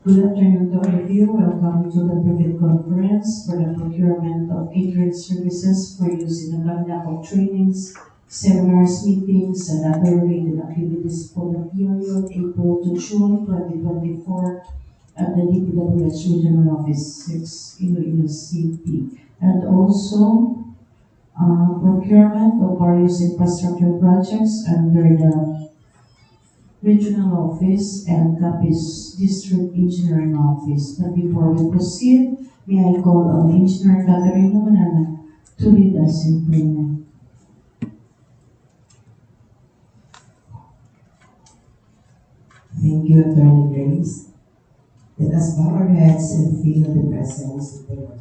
Good afternoon to all of you. Welcome to the Prebid conference for the procurement of catering services for use in the Banga of trainings, seminars, meetings, and other related activities for the period April to June 2024 at the DPWH Regional Office 6 Iloilo City. And also procurement of various infrastructure projects under the Regional Office and Capiz District Engineering Office. But before we proceed, may I call on Engineer Caterina to lead us in prayer. Thank you, Attorney Grace. Let us bow our heads and feel the presence of the Lord.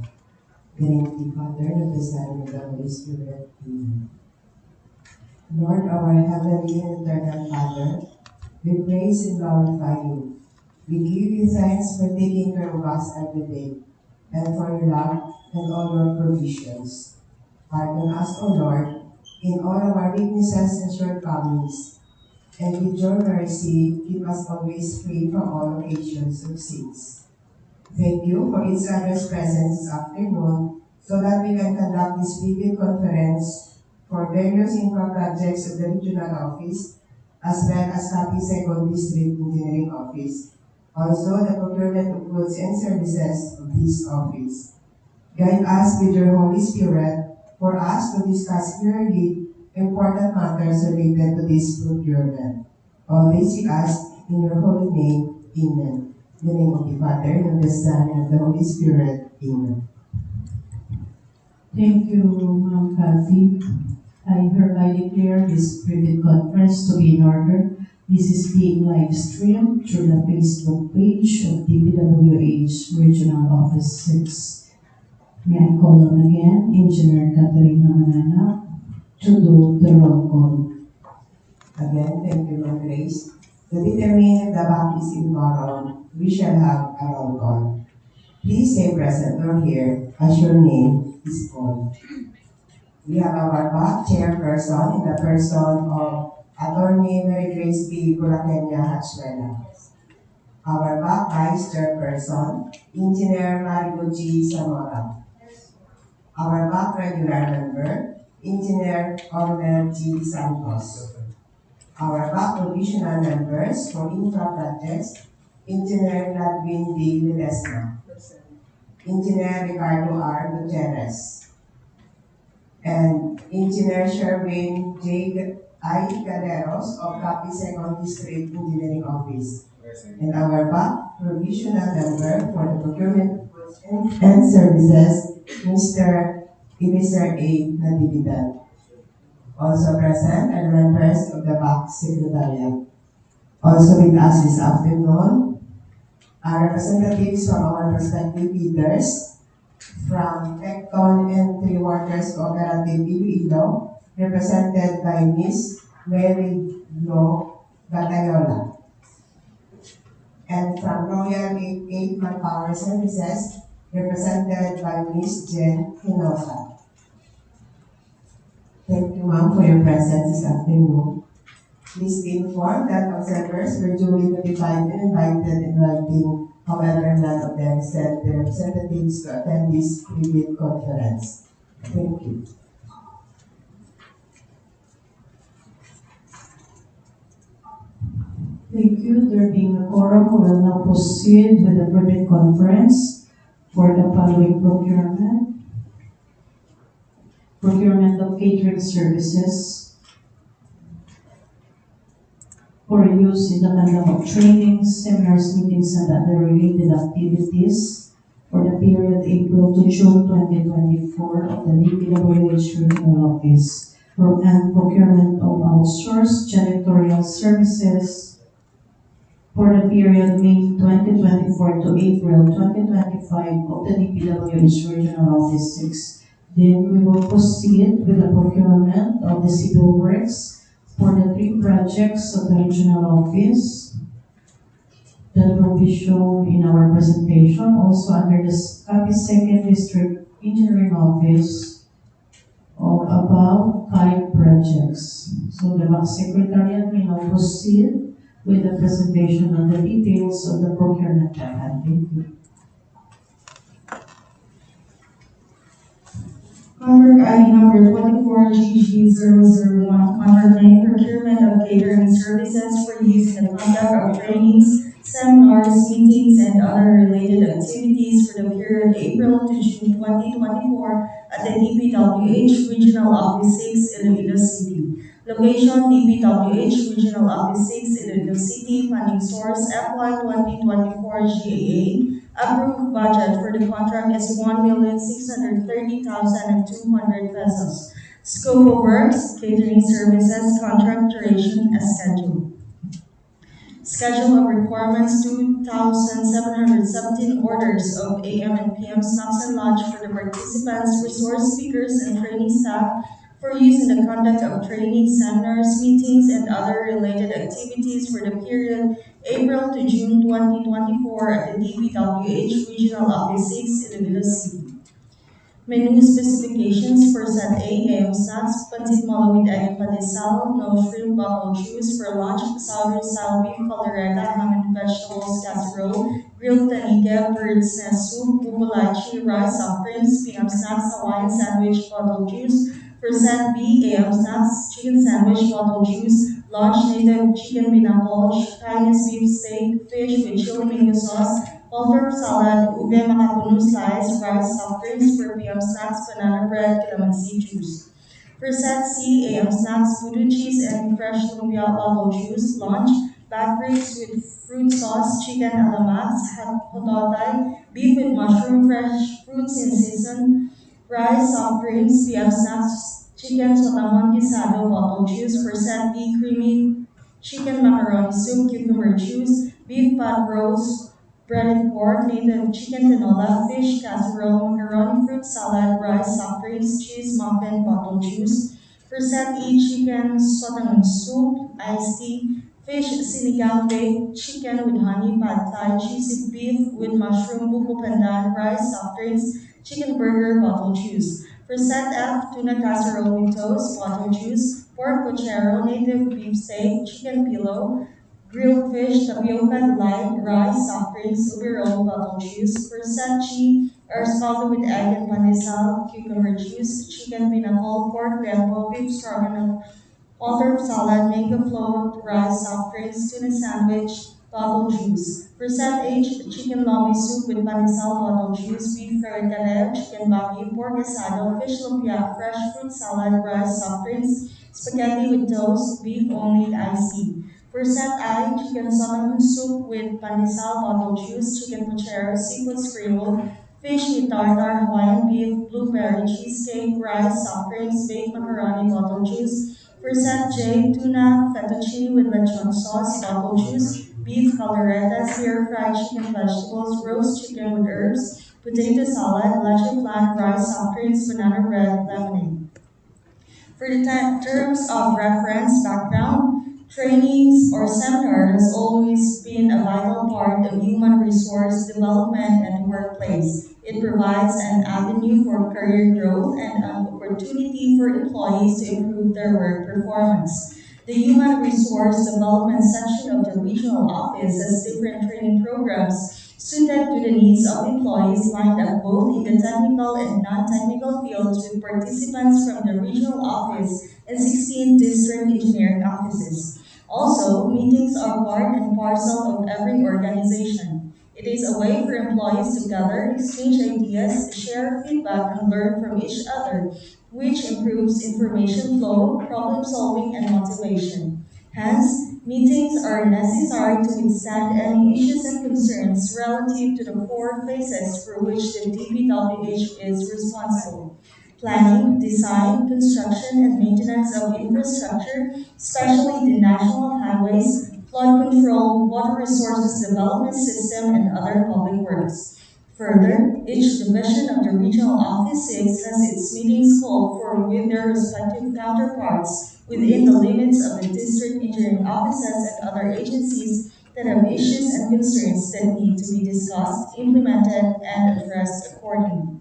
In the name of the Father, and of the Son, and of the Holy Spirit. Amen. Lord, our heavenly and eternal Father, we praise and glorify you. We give you thanks for taking care of us every day, and for your love and all your provisions. Pardon us, O Lord, in all of our weaknesses and shortcomings, and with your mercy, keep us always free from all occasions of sins. Thank you for each other's presence this afternoon, so that we can conduct this video conference for various infra projects of the Regional Office, as well as Capiz-Aklan District Engineering Office. Also, the procurement of goods and services of this office. Guide us with your Holy Spirit for us to discuss clearly important matters related to this procurement. All this we ask in your holy name. Amen. In the name of the Father, and of the Son, and of the Holy Spirit. Amen. Thank you, Ma'am Kathy. I hereby declare this Prebid conference to be in order. This is being live streamed through the Facebook page of DPWH Regional Office 6. May I call on again Engineer Caterina to do the roll call. Again, thank you, Ma'am Grace. To determine if the back is in quorum, we shall have a roll call. Please say present or here as your name is called. We have our back chairperson in the person of Attorney Mary Grace P. Hachuela. Our back vice chairperson, Engineer Maribuchi Zamora. Our back regular member, Engineer Ormel G. Santos. Our back provisional members for infra projects, Engineer Gladwin D. Ledesma, Engineer Ricardo R. Gutierrez, and Engineer Sherwin J. I. Gaderos of Capiz-Aklan District Engineering Office, and our back provisional member for the procurement of goods and services, Mr. Ibiser A. Natividad. Also present are the members of the back secretariat. Also with us this afternoon are representatives from our respective leaders from Tecton and Three Waters Cooperative Iloilo, represented by Ms. Mary Lo Batayola. And from Royal 8 Manpower Services, represented by Ms. Jen Hinosa. Thank you, ma'am, for your presence this afternoon. Please be informed that observers were duly notified and invited in writing. However, none of them sent their representatives to attend this Prebid conference. Thank you. Thank you. There being a quorum, we will now proceed with the Prebid conference for the following procurement. Procurement of catering services for use in the conduct of trainings, seminars, meetings, and other related activities for the period April to June 2024 of the DPWH Regional Office, and procurement of outsourced janitorial services for the period May 2024 to April 2025 of the DPWH Regional Office 6. Then we will proceed with the procurement of the civil works for the 3 projects of the Regional Office that will be shown in our presentation, also under the Capiz-Aklan District Engineering Office, of about 5 projects. So the Back Secretariat may now proceed with the presentation of the details of the procurement plan. Thank you. Contract ID number 24GG001, contract name procurement of catering services for use in the conduct of trainings, seminars, meetings, and other related activities for the period April to June 2024 at the DPWH Regional Office 6, Iloilo City. Location, DPWH Regional Office 6, Iloilo City. Funding source, FY 2024 GAA. Approved budget for the contract is 1,630,200 pesos. Scope of works, catering services, contract duration as scheduled. Schedule of requirements, 2,717 orders of AM and PM snacks and lunch for the participants, resource speakers, and training staff for use in the conduct of training, seminars, meetings, and other related activities for the period April to June 2024 at the DPWH Regional Office 6, Iloilo City. Menu specifications for set A, AM snacks, pancit malo with egg pandesal, no shrimp, buffalo juice for lunch, southern style beef caldereta, ham and vegetables casserole, grilled tanike, bird's nest soup, bubalachi, rice, soft drinks, peanut snacks, Hawaiian sandwich, bottle juice. For set B, AM snacks, chicken sandwich, bottle juice, lunch, native chicken binapol, Chinese beef steak, fish with chili mango sauce, Waldorf salad, ube makapuno slice, rice, soft drinks for PM snacks, banana bread, calamansi juice. For set C, AM snacks, voodoo cheese and fresh lumpia bottle juice, lunch, back ribs with fruit sauce, chicken alamax, hototay, beef with mushroom, fresh fruits in season, rice, soft drinks, PM snacks, chicken sotamon guisado, bottle juice. For set B, creamy chicken macaroni soup, cucumber juice, beef pot roast, bread and pork, native chicken tinola, fish casserole, macaroni fruit salad, rice, soft drinks, cheese muffin, bottle juice. For set E, chicken sotangon soup, iced tea, fish sinigang baked, chicken with honey, pad thai, cheesy beef with mushroom, buko pandan, rice, soft drinks, chicken burger, bottle juice. For set F, tuna casserole with toast, bottle juice, pork pochero, native beef steak, chicken pillow, grilled fish, tapioca delight, rice, soft drinks, ube roll, bottle juice. For set G, scalded with egg and pandesal, cucumber juice, chicken pinakol, pork lempo, beef stroganoff, Waldorf salad, mango float, rice, soft drinks, tuna sandwich, bottle juice. For set H, chicken lomi soup with pandesal, bottle juice, beef kare-kare, chicken baki, pork asado, fish lumpia, fresh fruit salad, rice, soft drinks, spaghetti with toast, beef only, iced tea. For set I, chicken salmon soup with pandesal, bottle juice, chicken pochero, seafood scrambled, fish with tartar, Hawaiian beef, blueberry cheesecake, rice, soft drinks, baked macaroni, bottle juice. For set J, tuna, fettuccine with lechon sauce, bottle juice, beef caldereta, stir-fried chicken vegetables, roast chicken with herbs, potato salad, leche flan, rice, soft drinks, banana bread, lemonade. For the terms of reference, background, trainings or seminar has always been a vital part of human resource development and workplace. It provides an avenue for career growth and an opportunity for employees to improve their work performance. The Human Resource Development section of the regional office has different training programs suited to the needs of employees lined up both in the technical and non-technical fields with participants from the regional office and 16 district engineering offices. Also, meetings are part and parcel of every organization. It is a way for employees to gather, exchange ideas, share feedback, and learn from each other, which improves information flow, problem solving, and motivation. Hence, meetings are necessary to withstand any issues and concerns relative to the 4 phases for which the DPWH is responsible: planning, design, construction, and maintenance of infrastructure, especially the national highways, flood control, water resources development system, and other public works. Further, each division of the Regional Office 6 has its meetings called for with their respective counterparts within the limits of the district engineering offices and other agencies that have issues and concerns that need to be discussed, implemented, and addressed accordingly.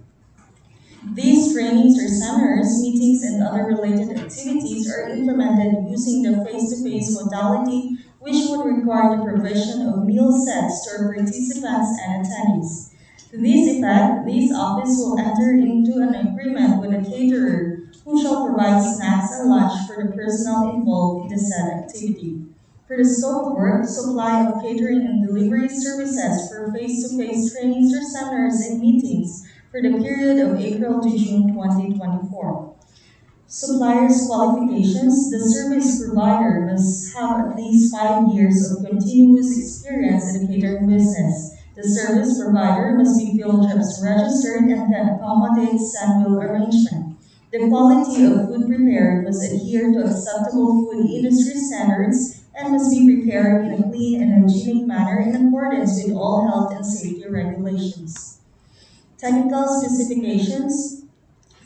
These trainings or seminars, meetings, and other related activities are implemented using the face-to-face modality which would require the provision of meal sets to our participants and attendees. To this effect, this office will enter into an agreement with a caterer who shall provide snacks and lunch for the personnel involved in the said activity. For the scope of work, supply of catering and delivery services for face-to-face trainings or seminars and meetings for the period of April to June 2024. Supplier's qualifications: the service provider must have at least 5 years of continuous experience in the catering business. The service provider must be field trips registered and can accommodate sand-wheel arrangement. The quality of food prepared must adhere to acceptable food industry standards and must be prepared in a clean and hygienic manner in accordance with all health and safety regulations. Technical specifications: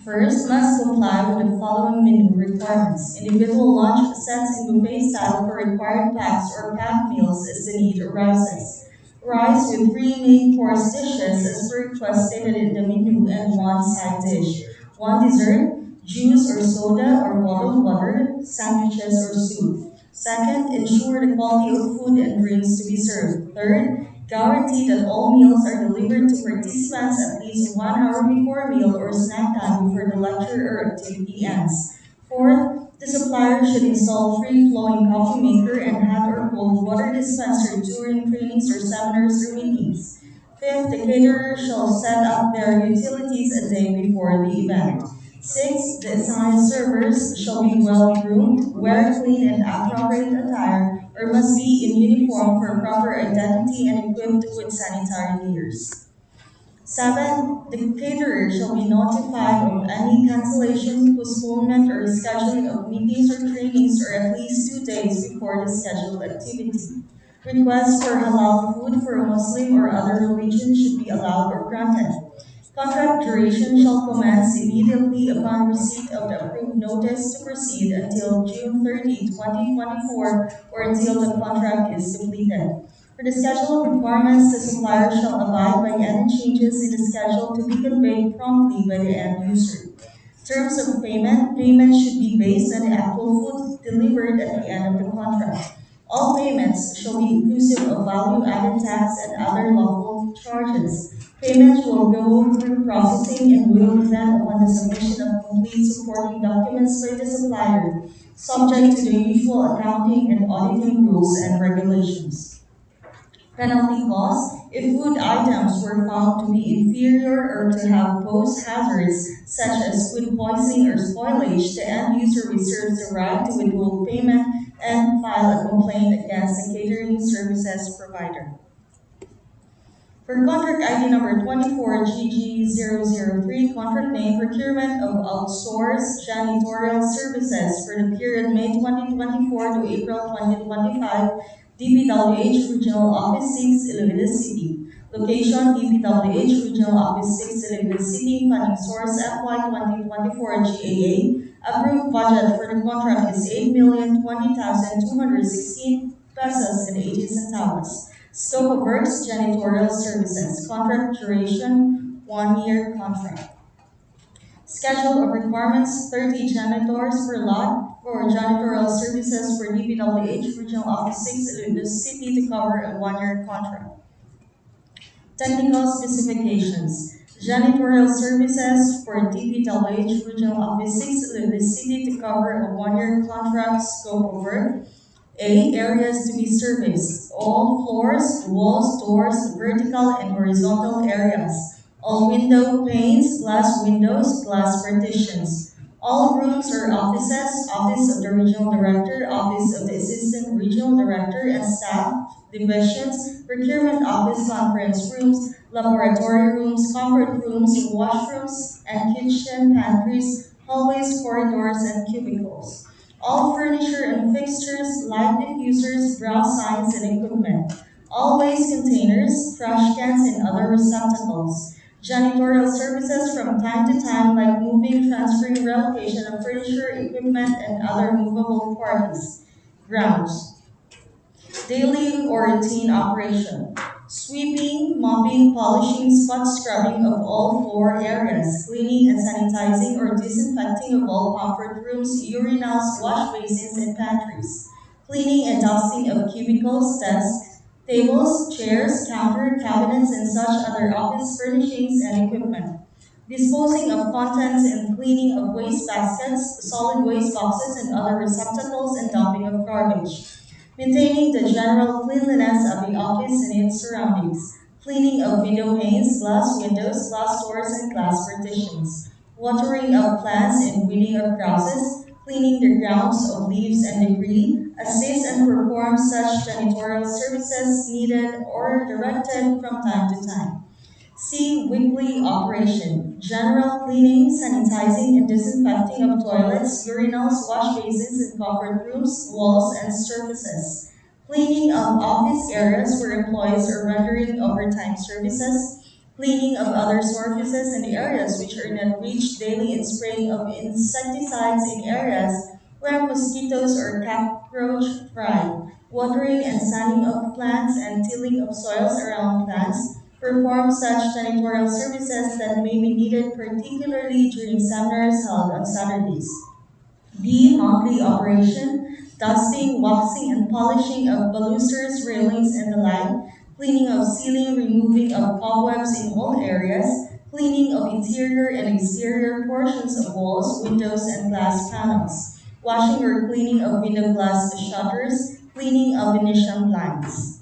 first, must comply with the following minimum requirements. Individual lunch sets in buffet style for required packs or packed meals as the need arises. Rice with 3 main course dishes as per request stated in the menu and 1 side dish. 1 dessert, juice or soda or bottled water, sandwiches or soup. Second, ensure the quality of food and drinks to be served. Third, guarantee that all meals are delivered to participants at least 1 hour before meal or snack time before the lecture or activity ends. Fourth, the supplier should install free-flowing coffee maker and hot or cold water dispenser during trainings or seminars or meetings. Fifth, the caterer shall set up their utilities a day before the event. Sixth, the assigned servers shall be well-groomed, wear clean and appropriate attire, or must be in uniform for proper identity and equipped with sanitary gears. 7. The caterer shall be notified of any cancellation, postponement, or scheduling of meetings or trainings or at least 2 days before the scheduled activity. Requests for halal food for a Muslim or other religion should be allowed or granted. Contract duration shall commence immediately upon receipt of the approved notice to proceed until June 30, 2024, or until the contract is completed. For the schedule requirements, the supplier shall abide by any changes in the schedule to be conveyed promptly by the end user. Terms of payment: payment should be based on the actual food delivered at the end of the contract. All payments shall be inclusive of value-added tax and other local charges. Payment will go through processing and will depend upon the submission of complete supporting documents by the supplier, subject to the usual accounting and auditing rules and regulations. Penalty clause: if food items were found to be inferior or to have posed hazards such as food poisoning or spoilage, the end user reserves the right to withhold payment and file a complaint against the catering services provider. For contract ID number 24GG003, contract name Procurement of Outsourced Janitorial Services for the period May 2024 to April 2025, DPWH Regional Office 6, Ilawod City. Location: DPWH Regional Office 6, Ilawod City. Funding source: FY 2024 GAA. Approved budget for the contract is 8,020,216 pesos and 80 centavos. Scope of works: janitorial services. Contract duration: 1-year contract. Schedule of requirements: 30 janitors per lot for janitorial services for DPWH Regional Office 6, Ilawod City to cover a 1-year contract. Technical specifications: janitorial services for DPWH Regional Office 6, Ilawod City to cover a 1-year contract. Scope of work: A. Areas to be serviced: all floors, walls, doors, vertical and horizontal areas. All window panes, glass windows, glass partitions. All rooms or offices: Office of the Regional Director, Office of the Assistant Regional Director and staff, divisions, Procurement Office, conference rooms, laboratory rooms, comfort rooms, washrooms and kitchen pantries, hallways, corridors, and cubicles. All furniture and fixtures, light diffusers, braille signs and equipment. All waste containers, trash cans and other receptacles. Janitorial services from time to time, like moving, transferring, relocation of furniture, equipment, and other movable parties. Grounds. Daily or routine operation: sweeping, mopping, polishing, spot scrubbing of all floor areas, cleaning and sanitizing or disinfecting of all comfort rooms, urinals, wash basins, and pantries. cleaning and dusting of cubicles, desks, tables, chairs, counter, cabinets, and such other office furnishings and equipment, disposing of contents and cleaning of waste baskets, solid waste boxes, and other receptacles, and dumping of garbage, maintaining the general cleanliness of the office and its surroundings, cleaning of window panes, glass windows, glass doors, and glass partitions, watering of plants and weeding of grasses, cleaning the grounds of leaves and debris, assist and perform such janitorial services needed or directed from time to time. C. Weekly operation. General cleaning, sanitizing, and disinfecting of toilets, urinals, wash basins, and comfort rooms, walls, and surfaces. Cleaning of office areas where employees are rendering overtime services. Cleaning of other surfaces and areas which are not reached daily, and spraying of insecticides in areas where mosquitoes or cockroach thrive. Watering and sunning of plants and tilling of soils around plants. Perform such janitorial services that may be needed, particularly during seminars held on Saturdays. D. Monthly operation, dusting, waxing, and polishing of balusters, railings, and the like, cleaning of ceiling, removing of cobwebs in all areas, cleaning of interior and exterior portions of walls, windows, and glass panels, washing or cleaning of window glass shutters, cleaning of Venetian blinds.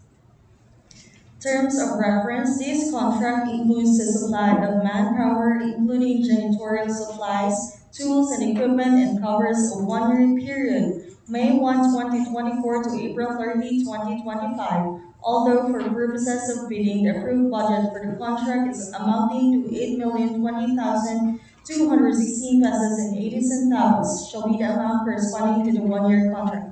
Terms of reference, this contract includes the supply of manpower, including janitorial supplies, tools, and equipment, and covers a one-year period, May 1, 2024 to April 30, 2025, although for purposes of bidding, the approved budget for the contract is amounting to 8,020,216 pesos and 80 centavos, shall be the amount corresponding to the one-year contract.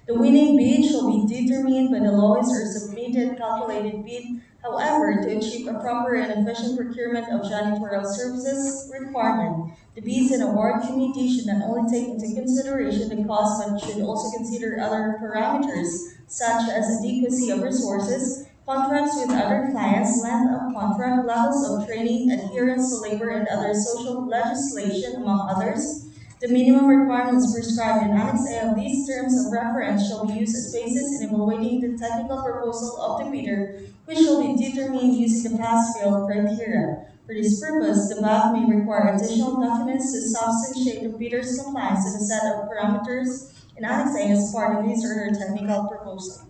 The winning bid shall be determined by the lowest or submitted calculated bid. However, to achieve a proper and efficient procurement of janitorial services requirement, the bids and award committee should not only take into consideration the cost but should also consider other parameters such as adequacy of resources, contracts with other clients, length of contract, levels of training, adherence to labor and other social legislation, among others. The minimum requirements prescribed in Annex A of these terms of reference shall be used as basis in evaluating the technical proposal of the bidder, which shall be determined using the pass-fail criteria. For this purpose, the BAC may require additional documents to substantiate the bidder's compliance to the set of parameters in Annex A as part of his or her technical proposal.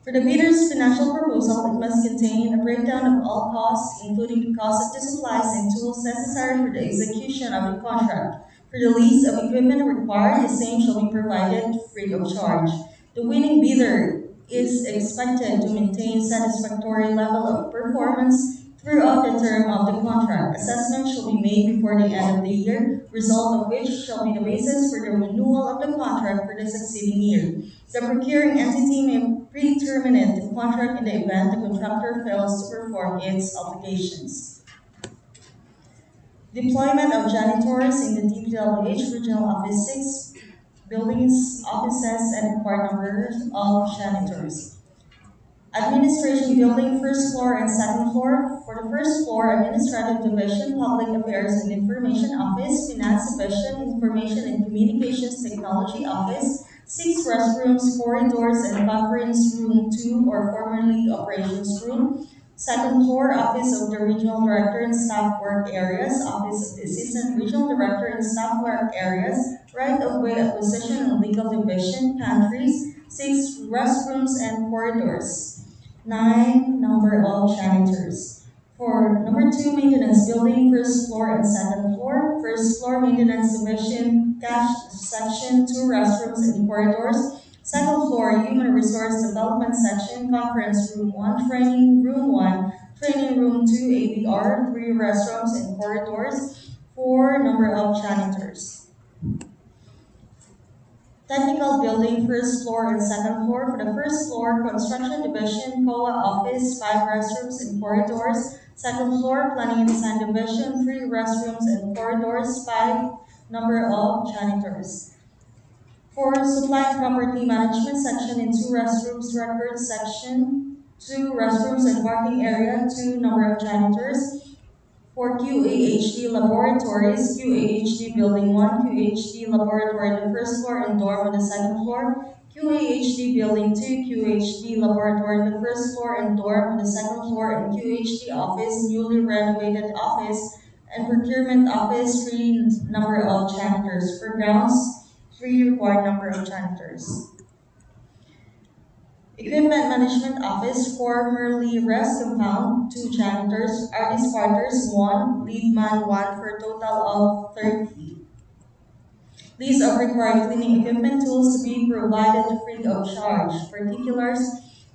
For the bidder's financial proposal, it must contain a breakdown of all costs, including the cost of the supplies and tools necessary for the execution of the contract. For the lease of equipment required, the same shall be provided free of charge. The winning bidder is expected to maintain satisfactory level of performance throughout the term of the contract. Assessment shall be made before the end of the year, result of which shall be the basis for the renewal of the contract for the succeeding year. The procuring entity may pre-terminate the contract in the event the contractor fails to perform its obligations. Deployment of janitors in the DPWH Regional Office 6 buildings, offices, and required numbers of janitors. Administration Building, first floor and second floor. For the first floor, Administrative Division, Public Affairs and Information Office, Finance Division, Information and Communications Technology Office, 6 restrooms, corridors, and conference room 2, or formerly operations room. Second floor, Office of the Regional Director and Staff Work Areas, Office of the Assistant Regional Director and Staff Work Areas, Right-of-Way Acquisition and Legal Division, pantries, 6 restrooms and corridors. 9 number of janitors. For number 2, maintenance building, first floor and second floor. First floor, maintenance division, cash section, 2 restrooms and corridors. Second floor, human resource development section, conference room 1, training room 1, training room 2, ABR, 3 restrooms and corridors. 4 number of janitors. Technical building, first floor and second floor. For the first floor, construction division, COA office, 5 restrooms and corridors. Second floor, planning and design division, 3 restrooms and corridors, 5 number of janitors. For supply and property management section, in 2 restrooms, records section, 2 restrooms and parking area, 2 number of janitors. For QAHD laboratories, QAHD building 1, QAHD laboratory on the first floor and dorm on the second floor, QAHD Building 2, QHD Laboratory on the first floor and dorm on the second floor, and QHD Office, newly renovated office, and Procurement Office, 3 number of janitors. For grounds, 3 required number of janitors. Equipment Management Office, formerly Rest Compound, 2 janitors. Artist Quarters, 1. Lead man, 1, for a total of 30. List of required cleaning equipment tools to be provided free of charge. Particulars: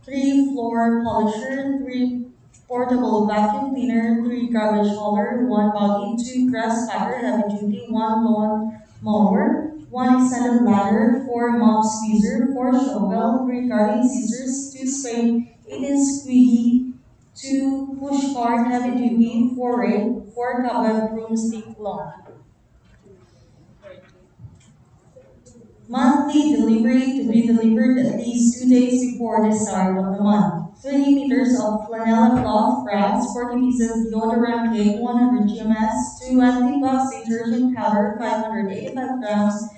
3 floor polisher, 3 portable vacuum cleaner, 3 garbage hauler, 1 buggy, 2 grass cutter heavy duty, 1 lawn mower, 1 extended ladder, 4 mop squeezer, 4 shovel, 3 garden scissors, 2 spade, 8-inch squeegee, 2 push cart heavy duty, 4 rake, 4 covered broomstick long. Monthly delivery to be delivered at least 2 days before the start of the month. 30 meters of flannel cloth wraps, 40 pieces deodorant cake, 100 GMS, 20 bucks detergent powder, 585 grams,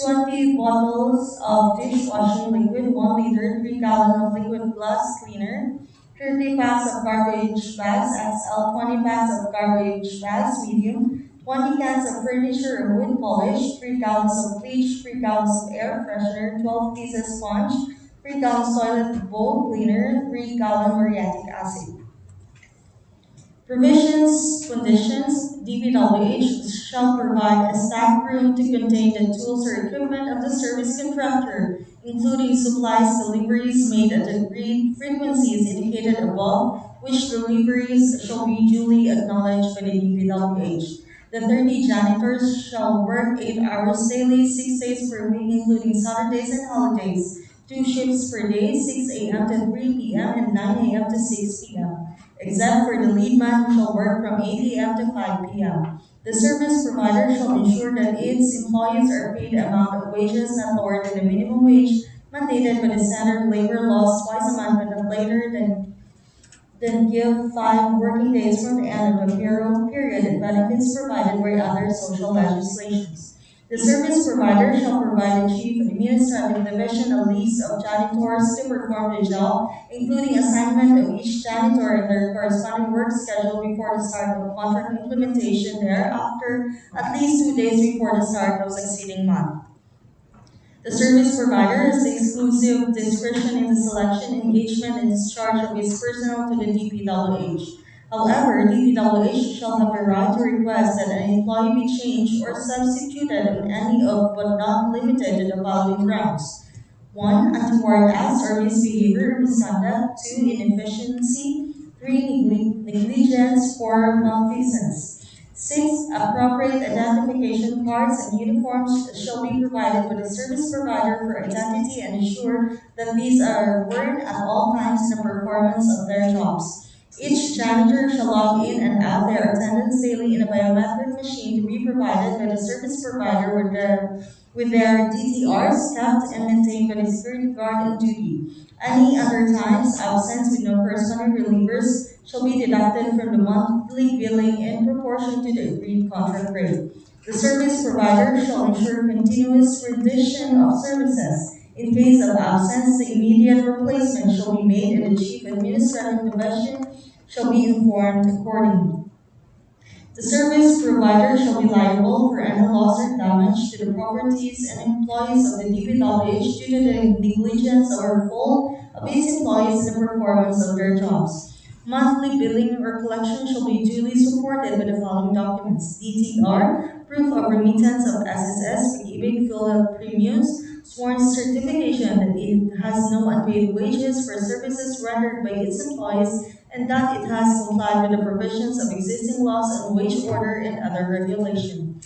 20 bottles of dishwashing liquid, 1 liter, 3 gallon of liquid glass cleaner, 30 packs of garbage bags XL, 20 packs of garbage bags medium, 20 cans of furniture and wood polish, 3 gallons of bleach, 3 gallons of air freshener, 12 pieces sponge, 3 gallons toilet bowl cleaner, 3 gallon muriatic acid. Provisions, conditions: DPWH shall provide a staff room to contain the tools or equipment of the service contractor, including supplies deliveries made at agreed frequencies indicated above, which deliveries shall be duly acknowledged by the DPWH. The 30 janitors shall work 8 hours daily, 6 days per week, including Saturdays and holidays, 2 shifts per day, 6 a.m. to 3 p.m. and 9 a.m. to 6 p.m. Except for the lead man, who shall work from 8 a.m. to 5 p.m. The service provider shall ensure that its employees are paid the amount of wages not lower than the minimum wage mandated by the standard labor laws twice a month, but not later than give 5 working days from the end of the payroll period and benefits provided by other social legislations. The service provider shall provide the Chief Administrative Division a list of janitors to perform the job, including assignment of each janitor and their corresponding work schedule before the start of contract implementation, thereafter at least 2 days before the start of succeeding month. The service provider has the exclusive discretion in the selection, engagement, and discharge of its personnel to the DPWH. However, DPWH shall have the right to request that an employee be changed or substituted on any of but not limited to the following grounds: 1. Untoward acts or misbehavior or misconduct. 2. Inefficiency. 3. Negligence. 4. Malfeasance. 6. Appropriate identification cards and uniforms shall be provided by the service provider for identity and ensure that these are worn at all times in the performance of their jobs. Each janitor shall log in and out their attendance daily in a biometric machine to be provided by the service provider with their DTRs kept and maintained by the security guard on duty. Any other times absence with no corresponding relievers shall be deducted from the monthly billing in proportion to the agreed contract rate. The service provider shall ensure continuous rendition of services. In case of absence, the immediate replacement shall be made and the Chief Administrative Division shall be informed accordingly. The service provider shall be liable for any loss or damage to the properties and employees of the DPWH due to the negligence or fault of its employees in the performance of their jobs. Monthly billing or collection shall be duly supported by the following documents: DTR, proof of remittance of SSS, pag-ibig fill premiums, sworn certification that it has no unpaid wages for services rendered by its employees and that it has complied with the provisions of existing laws on wage order and other regulation.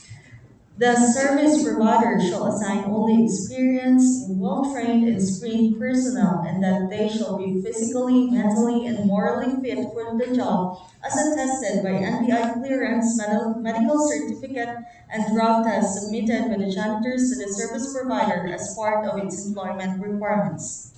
The service provider shall assign only experienced, well-trained, and screened personnel, and that they shall be physically, mentally, and morally fit for the job, as attested by NBI clearance, medical certificate, and drug test submitted by the janitors to the service provider as part of its employment requirements.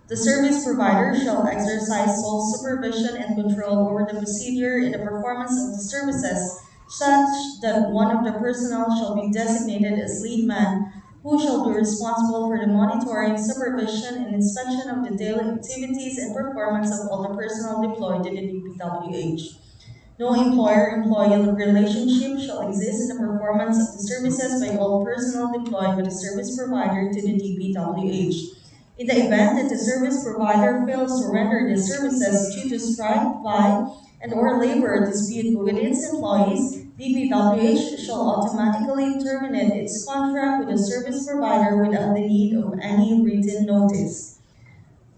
The service provider shall exercise sole supervision and control over the procedure in the performance of the services, such that one of the personnel shall be designated as lead man who shall be responsible for the monitoring, supervision, and inspection of the daily activities and performance of all the personnel deployed to the DPWH. No employer-employee relationship shall exist in the performance of the services by all personnel deployed by the service provider to the DPWH. In the event that the service provider fails to render the services due to strike, fly, and/or labor dispute with its employees, DPWH shall automatically terminate its contract with the service provider without the need of any written notice.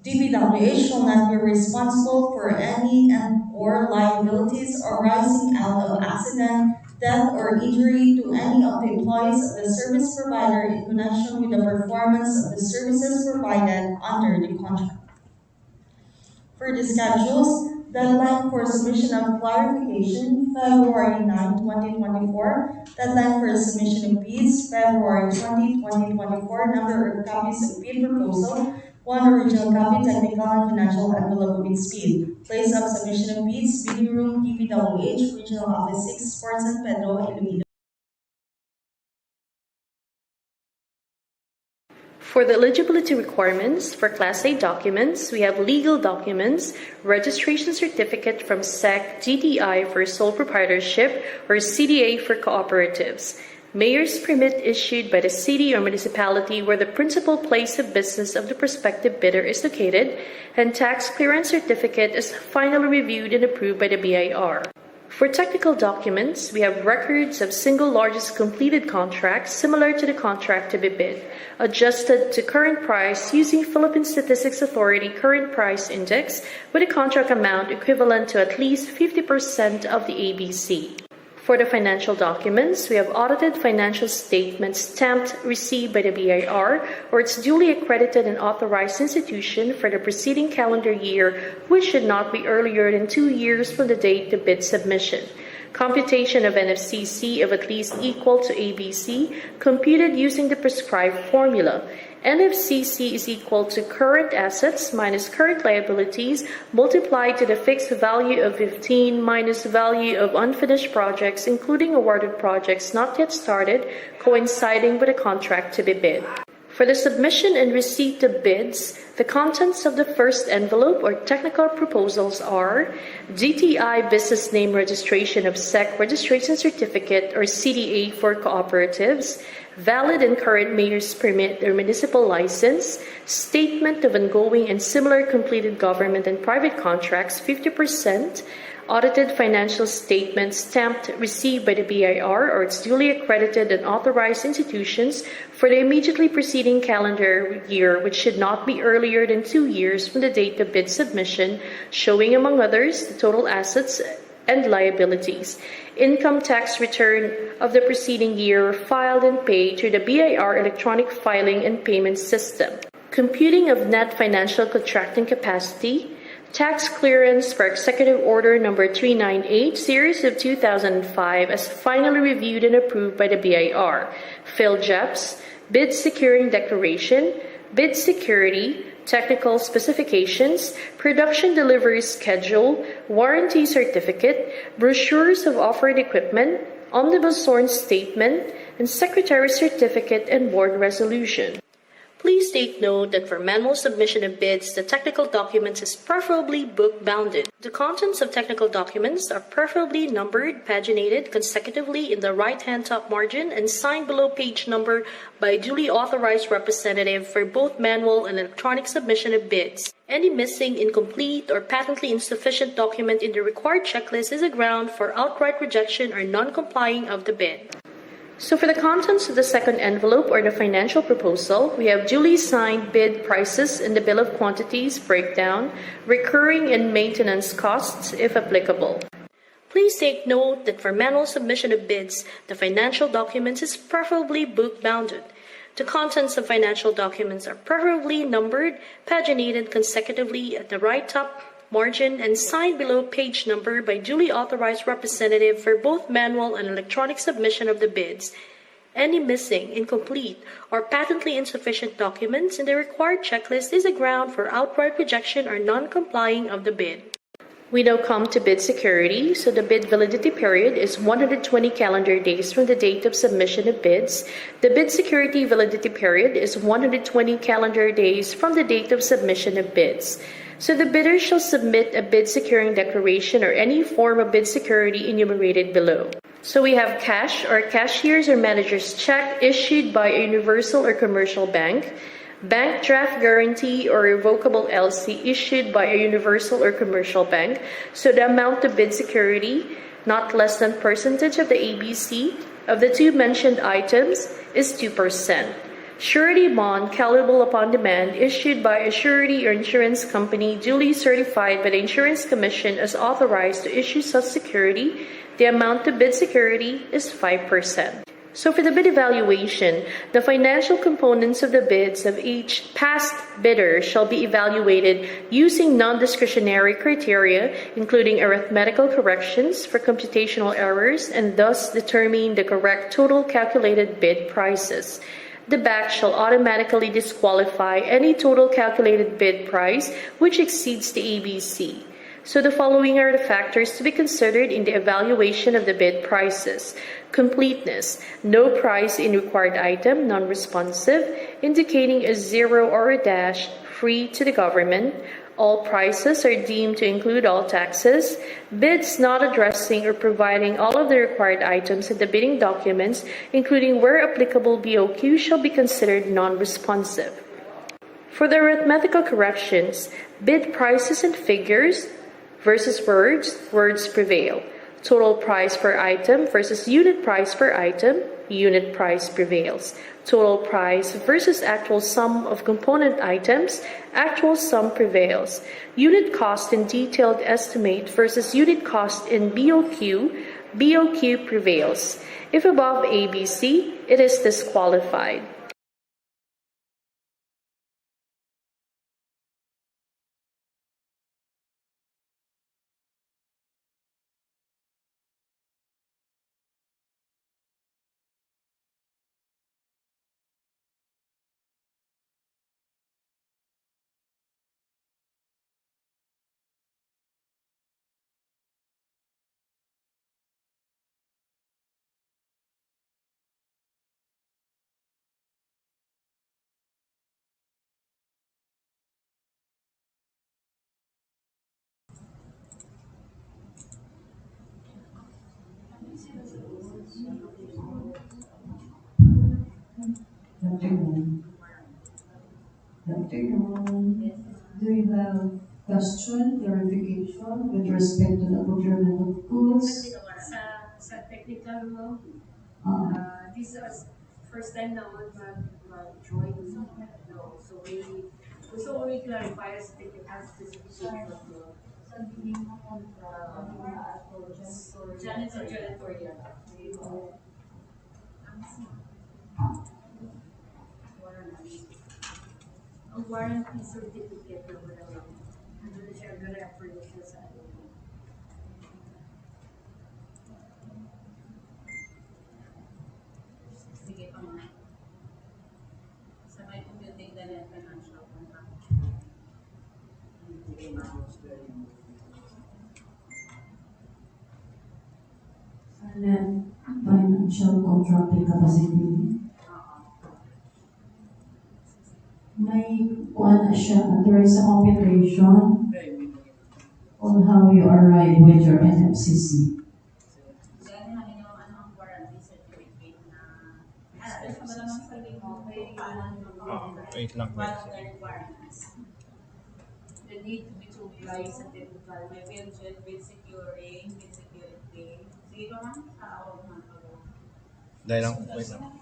DPWH shall not be responsible for any and/or liabilities arising out of accident, death, or injury to any of the employees of the service provider in connection with the performance of the services provided under the contract. For the schedules, deadline for submission of clarification, February 9, 2024. Deadline for submission of bids, February 20, 2024. Number of copies of bid proposal, 1 original copy, technical and financial envelope with speed. Place of submission of bids, bidding room, DPWH, Regional Office 6, Port San Pedro, Ilawod. For the eligibility requirements for Class A documents, we have legal documents, registration certificate from SEC, GTI for sole proprietorship, or CDA for cooperatives, mayor's permit issued by the city or municipality where the principal place of business of the prospective bidder is located, and tax clearance certificate is finally reviewed and approved by the BIR. For technical documents, we have records of single largest completed contracts similar to the contract to be bid, adjusted to current price using Philippine Statistics Authority current price index with a contract amount equivalent to at least 50% of the ABC. For the financial documents, we have audited financial statements stamped received by the BIR or its duly accredited and authorized institution for the preceding calendar year, which should not be earlier than 2 years from the date of bid submission. Computation of NFCC of at least equal to ABC, computed using the prescribed formula. NFCC is equal to current assets minus current liabilities multiplied to the fixed value of 15 minus value of unfinished projects, including awarded projects not yet started, coinciding with a contract to be bid. For the submission and receipt of bids, the contents of the first envelope or technical proposals are GTI Business Name Registration of SEC Registration Certificate or CDA for cooperatives, valid and current mayor's permit or municipal license, statement of ongoing and similar completed government and private contracts 50%, audited financial statements stamped received by the BIR or its duly accredited and authorized institutions for the immediately preceding calendar year, which should not be earlier than 2 years from the date of bid submission, showing among others the total assets and liabilities. Income tax return of the preceding year filed and paid through the BIR electronic filing and payment system. Computing of net financial contracting capacity. Tax clearance for Executive Order Number 398, Series of 2005, as finally reviewed and approved by the BIR. PhilJEPS, bid securing declaration, bid security, technical specifications, production delivery schedule, warranty certificate, brochures of offered equipment, omnibus sworn statement, and secretary certificate and board resolution. Please take note that for manual submission of bids, the technical documents is preferably book-bounded. The contents of technical documents are preferably numbered, paginated consecutively in the right-hand top margin and signed below page number by a duly authorized representative for both manual and electronic submission of bids. Any missing, incomplete, or patently insufficient document in the required checklist is a ground for outright rejection or non-complying of the bid. So for the contents of the second envelope or the financial proposal, we have duly signed bid prices and the bill of quantities breakdown, recurring and maintenance costs if applicable. Please take note that for manual submission of bids, the financial documents is preferably book-bounded. The contents of financial documents are preferably numbered, paginated consecutively at the right top margin and signed below page number by duly authorized representative for both manual and electronic submission of the bids. Any missing, incomplete, or patently insufficient documents in the required checklist is a ground for outright rejection or non-complying of the bid. We now come to bid security. So the bid validity period is 120 calendar days from the date of submission of bids. The bid security validity period is 120 calendar days from the date of submission of bids. So the bidder shall submit a bid securing declaration or any form of bid security enumerated below. So we have cash or cashier's or manager's check issued by a universal or commercial bank, bank draft guarantee or revocable LC issued by a universal or commercial bank. So the amount of bid security, not less than percentage of the ABC of the two mentioned items, is 2%. Surety bond callable upon demand issued by a surety or insurance company duly certified by the Insurance Commission as authorized to issue such security. The amount of bid security is 5%. So for the bid evaluation, the financial components of the bids of each past bidder shall be evaluated using non-discretionary criteria, including arithmetical corrections for computational errors, and thus determine the correct total calculated bid prices. The BAC shall automatically disqualify any total calculated bid price which exceeds the ABC. So the following are the factors to be considered in the evaluation of the bid prices. Completeness, no price in required item, non-responsive, indicating a 0 or a dash, free to the government. All prices are deemed to include all taxes. Bids not addressing or providing all of the required items in the bidding documents, including where applicable BOQ, shall be considered non-responsive. For the arithmetical corrections, bid prices and figures versus words, words prevail. Total price per item versus unit price per item, unit price prevails. Total price versus actual sum of component items, actual sum prevails. Unit cost in detailed estimate versus unit cost in BOQ, BOQ prevails. If above ABC, it is disqualified. Afternoon. Afternoon. Do you have question, clarification with respect to the procurement of goods? Sa technical mo, this is first time na mag-join sa no. So we gusto ko i-clarify sa technical specification mo. Janitorial. Ang warranty certificate na wala lang. Ano na siya refer siya sa Sige pa mga. Sa may computing na financial contract. And then, financial contracting capacity. May kuha na siya, there is a computation on how you arrive with your NFCC. Then namin yung ang warranty certificate na sa malamang sabi mo, may Wait lang. one of the requirements. The need to be to apply sa technical, may pension, bid securing, bid security. Sige pa man, sa awag man ako. Dahil lang, wait lang.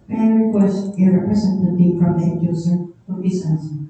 May I request a representative from the end user for this answer?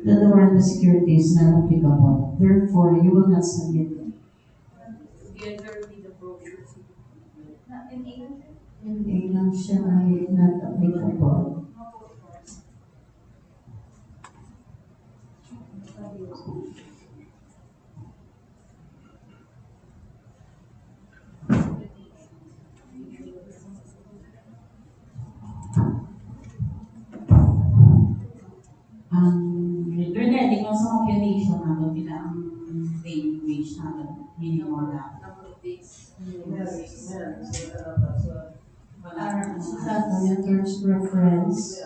the warranty security is not applicable. Therefore, you will not submit it. Together with the brochure. Hindi lang siya ay not applicable. Relating lang sa calculation natin, nila ang daily wage natin, minimum na. Number of days. Sa yung terms reference.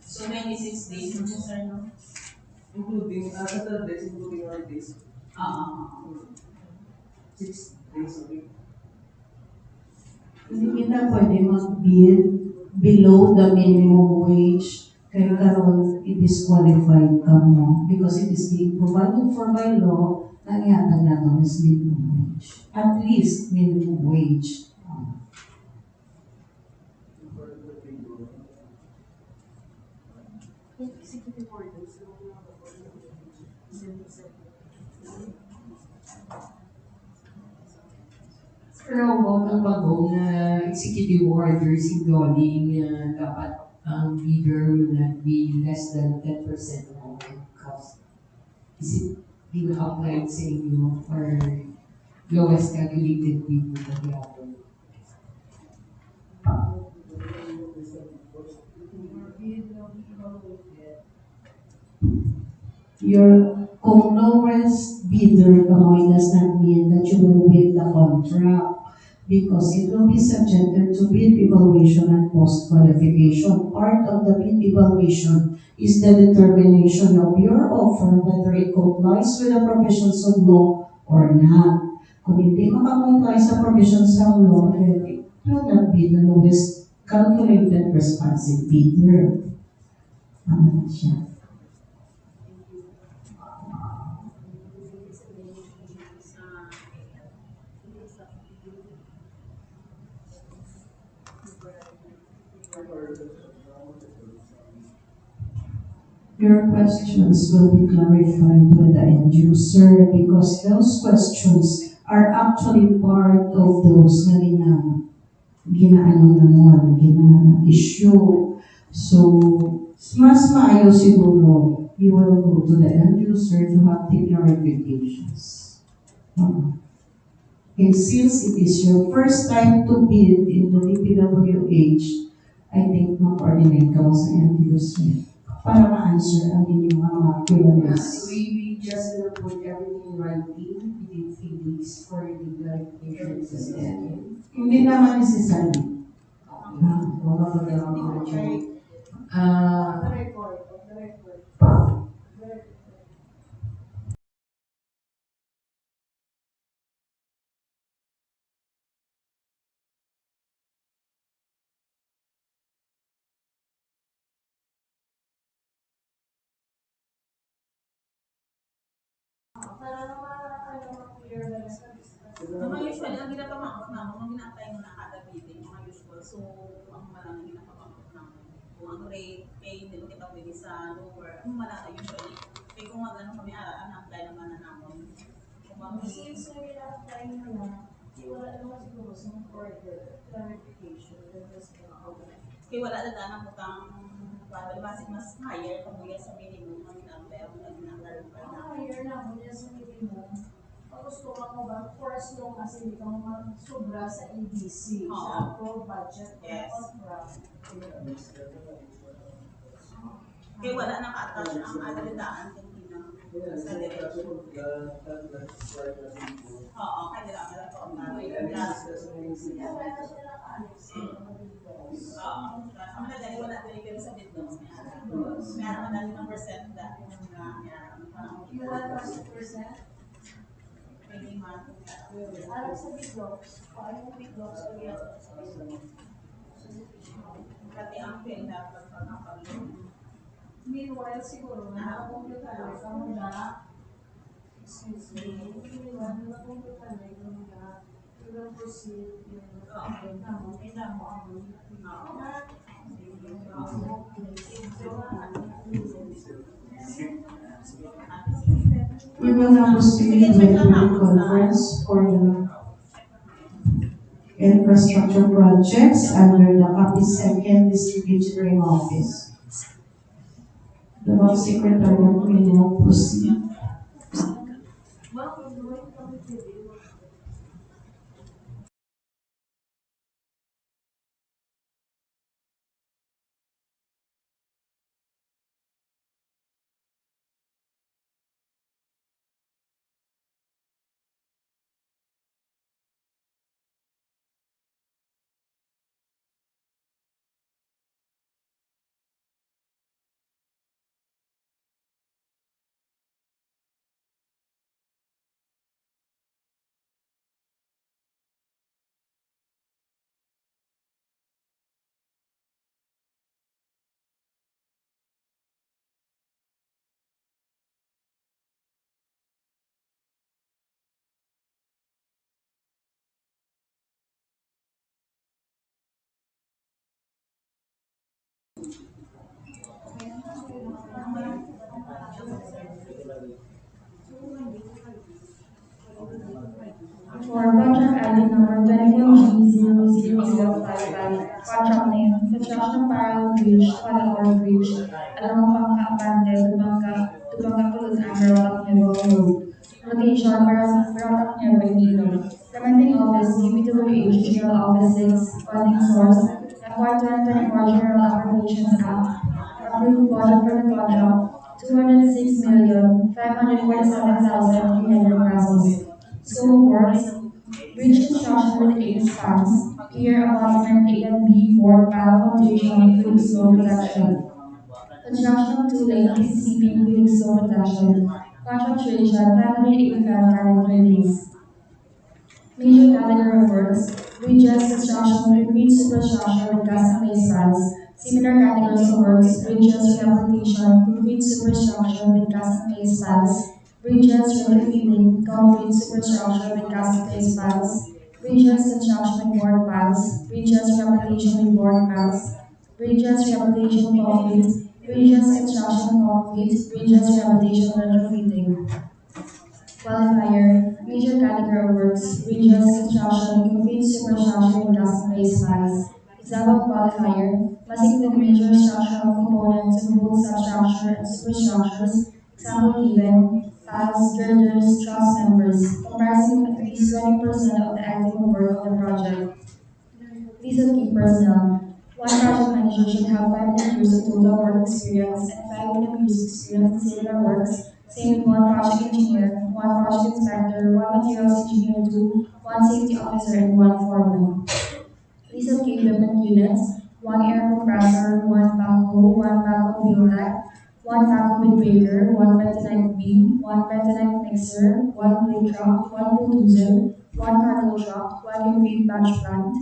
So 96 days mo siya, sir, no? Including, Saturdays, including holidays. 6 days a week. Hindi kita pwede mag-bid below the minimum wage kaya karon i-disqualified ka mo because it is being provided for by law na ihatag na to is minimum wage. At least minimum wage. Executive orders. Pero about ang bagong executive orders including dapat ang bidder will not be less than 10% of the cost. Is it being applied sa inyo or lowest calculated bid mo na gawin? Kung lowest bidder ka mo, it does not mean that you will win the contract because it will be subjected to bid evaluation and post-qualification. Part of the bid evaluation is the determination of your offer whether it complies with the provisions of law or not. Kung hindi makakomply sa provisions of law, then it will not be the lowest calculated responsive bidder. Ano siya? Your questions will be clarified with the end user because those questions are actually part of those na gina-issue. So, mas maayo siguro, you will go to the end user to have the clarifications. And since it is your first time to bid in the DPWH, I think ma-coordinate ka mo sa end user para ma-answer ang inyong mga queries. We just put everything in writing within 3 days for the clarification system. Hindi naman necessary. Wala ko na lang Of the record. Para naman clear ba sa Mga usual, ang ginapamamot namin, ang ginantay mo na kada bidding, mga usual. So, ang malang ginapamamot namin. Kung ang rate, kay hindi mo kita pwede sa lower, ang malang usually. Kaya kung mag-ano kami, ang-apply naman na namin. Kung since na ina-apply mo na, wala naman siguro sa order, clarification, kaya wala na daan ang utang para basic mas higher kung mula sa minimum ang ina-apply ako na ginagawa na. higher na mo niya sa minimum. Gusto ka mo ba, for as long as hindi ka sobra sa EDC, sa approved budget, Yes. contract. Kaya wala naka-attach ang adadaan kung pinang sa direction. Oo, kaya nila ang nila ko ang Kaya wala siya naka-alis. Oo. Ang nagdali wala delivery sa bid notes. May araw na 5% na You want 100%? pwede man. Alam sa biglogs, paano biglogs o yan? Pati ang pin dapat pagkakalo. Meanwhile, siguro, nakakomputer ka muna. Excuse me. Meanwhile, nakakomputer ka muna. We'll proceed. We will now proceed with the conference for the infrastructure projects under the Capiz-Aklan District Engineering Office. The Board Secretary will now proceed. For contract ID number 24G00055, contract name, construction parallel bridge, Polot-an Bridge, along Bante to Banga, Polot-an Barotac, Nuevo Road. Location, Barotac, Nuevo, Ilawod. Recommending Office, DPWH General Office 6, funding source, FY 2024 General Appropriations Act. Approved budget for the contract, 206,547,300 pesos. Scope of works, bridge construction with 8 spans, pier abutment A and B, 4 pile foundation including snow protection. Construction of 2 lane PCCP including snow protection. Contract duration 585 calendar days. Major category of works, bridges construction with concrete superstructure with gas and base spans. Similar categories of works, bridges rehabilitation, concrete superstructure with gas and base spans. Bridges retrofitting, concrete superstructure with gas and base spans. Bridges construction with board piles. Bridges rehabilitation with board piles. Bridges rehabilitation concrete. Bridges construction concrete. Bridges rehabilitation retrofitting. Qualifier, major category of works, bridges, construction, concrete superstructure, and gas and base spans. Example qualifier, must include major structural components of both substructure and superstructures. Example given, piles, girders, truss members, comprising at least 20% of the active work of the project. List of key personnel. One project manager should have 5 years of total work experience and 5 years experience in similar works. Same with one project engineer, one project inspector, one materials engineer, 2, one safety officer, and one foreman. List of key equipment units, one air compressor, one backhoe, one backhoe wheel deck, one backhoe with breaker, one bentonite beam, one bentonite mixer, one blade truck, one bulldozer, one cargo truck, one concrete batch plant,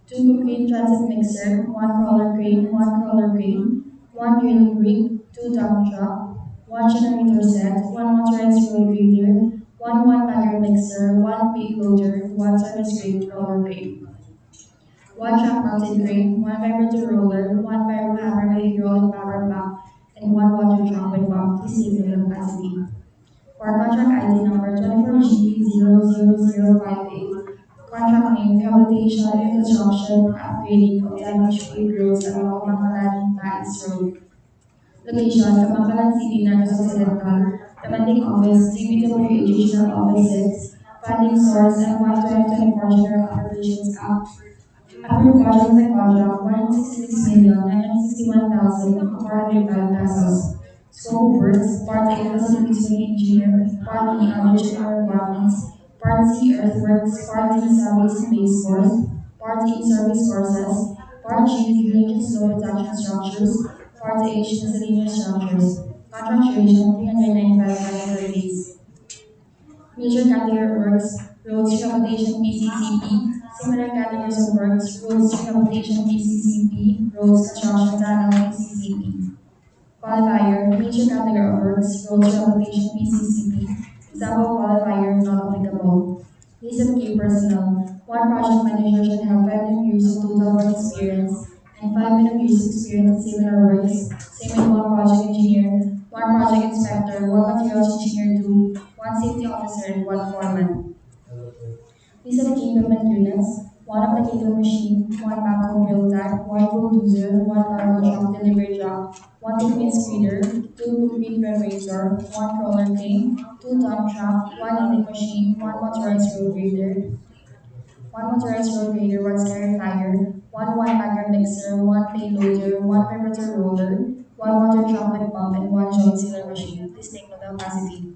2 concrete transit mixer, 1 crawler crane, 1 drilling rig, 2 dump truck, 1 generator set, 1 motorized road grader, 1 bagger mixer, 1 big loader, 1 service grade roller crane, 1 truck mounted crane, 1 vibrator roller, 1 vibro hammer with hydraulic power back, and 1 water truck with pump to save the capacity. For contract ID number 24G00058, contract name, Rehabilitation and Reconstruction for upgrading of damaged paved roads along Kabankalan-Bais Road. Location, Kabankalan City, Negros Occidental. Recommending Office, DPWH Regional Office 6. Funding source, FY 2024 General Appropriations Act. Approved budget of the contract, 166,961,405 pesos. Scope of works, Part A facilities for the engineer, Part B other general requirements, Part C earthworks, Part D surveys and base course, Part E service courses, Part G drainage and snow protection structures, Part H miscellaneous structures. Contract duration 395 calendar days. Major category of works, roads rehabilitation PCCP. Similar categories of works, roads rehabilitation PCCP, roads construction tunnel PCCP. Qualifier, major category of works, roads rehabilitation PCCP. Example qualifier not applicable. List of key personnel. One project manager should have 5 years of total work experience and 5 years of experience in similar works. Same with one project engineer, one project inspector, one materials engineer, one safety officer, and one foreman. List of key equipment units. One applicator machine, one backhoe drill tag, one bulldozer, one cargo truck delivery truck, one equipment screener, two concrete preparator, one crawler crane, two dump truck, one heating machine, one motorized road grader, one scarifier, one bagger mixer, one payloader, one perimeter roller, one water truck with pump, and one joint sealer machine. Please take note of capacity.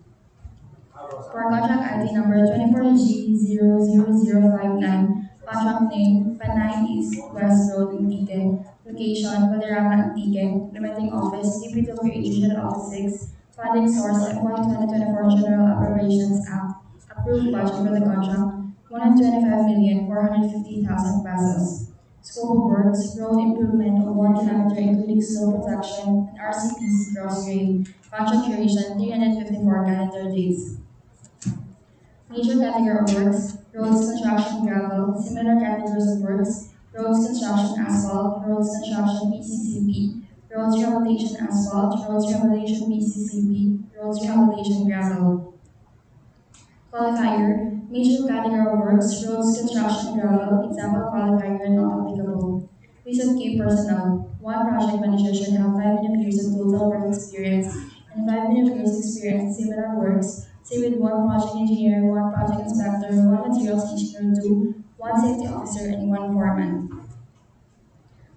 For contract ID number 24G00059, contract name Panay East West Road, Antique, location Valderrama, Antique, limiting office DPWH Region Office 6, funding source FY 2024 General Appropriations Act, approved budget for the contract 125,450,000 pesos. Scope of works, road improvement of 1 kilometer including slope protection and RCPC cross grade, contract duration 354 calendar days. Major category of works, roads construction gravel, similar categories of works, roads construction asphalt, roads construction PCCP, roads rehabilitation asphalt, roads rehabilitation PCCP, roads rehabilitation gravel. Qualifier, major category of works, roads construction gravel, example qualifier not applicable. List of key personnel. One project manager should have 5 years of total work experience and 5 years experience in similar works. Say with one project engineer, one project inspector, one materials engineer, one safety officer, and one foreman.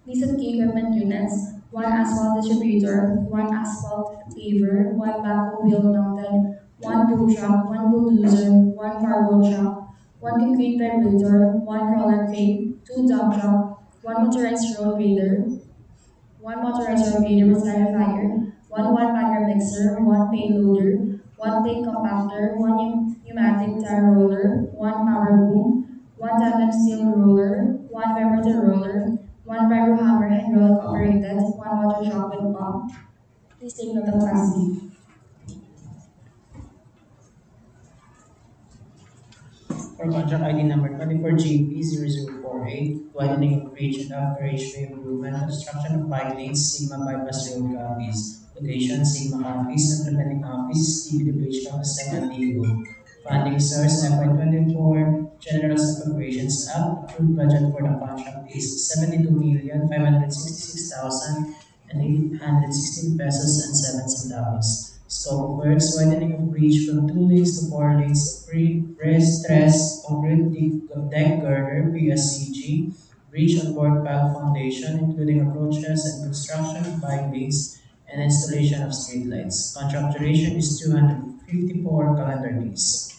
List of key equipment units. One asphalt distributor, one asphalt paver, one backhoe wheel mounted, one boom truck, one bulldozer, one cargo truck, one concrete vibrator, one crawler crane, two dump truck, one motorized road grader, one motorized road grader with clarifier, one bagger mixer, one payloader, one plate compactor, one pneumatic tire roller, one power boom, one tandem steel roller, one vibrator roller, one vibro hammer hydraulic operated, one water truck with pump. Please take note of capacity. For contract ID number 24GP0048, widening of bridge and Off-Carriageway improvement, construction of bike lanes, Sigma Bypass Road, Capiz. Location, Sigma Capiz, implementing office, DPWH Kabankalan-Bais, Nuevo. Funding source, FY 24, General Appropriations Act, approved budget for the contract is 72,566,816 pesos and 7 centavos. Scope of works, widening of bridge from 2 lanes to 4 lanes, pre-stress, concrete deck girder, PSCG, bridge on board pile foundation, including approaches and construction of bike lanes and installation of street lights. Contract duration is 254 calendar days.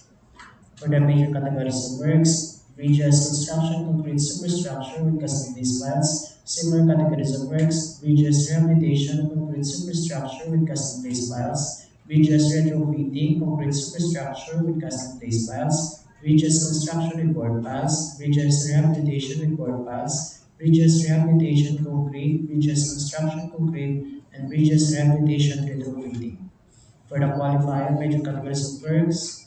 For the major categories of works, bridges, construction, concrete superstructure with custom-based piles. Similar categories of works, bridges, rehabilitation, concrete superstructure with custom-based piles. Bridges, retrofitting, concrete superstructure with custom-based piles. Bridges, construction with board piles. Bridges, rehabilitation with board piles. Bridges, rehabilitation, concrete. Bridges, construction, concrete. And bridges, rehabilitation, retrofitting. For the qualifier, major categories of works,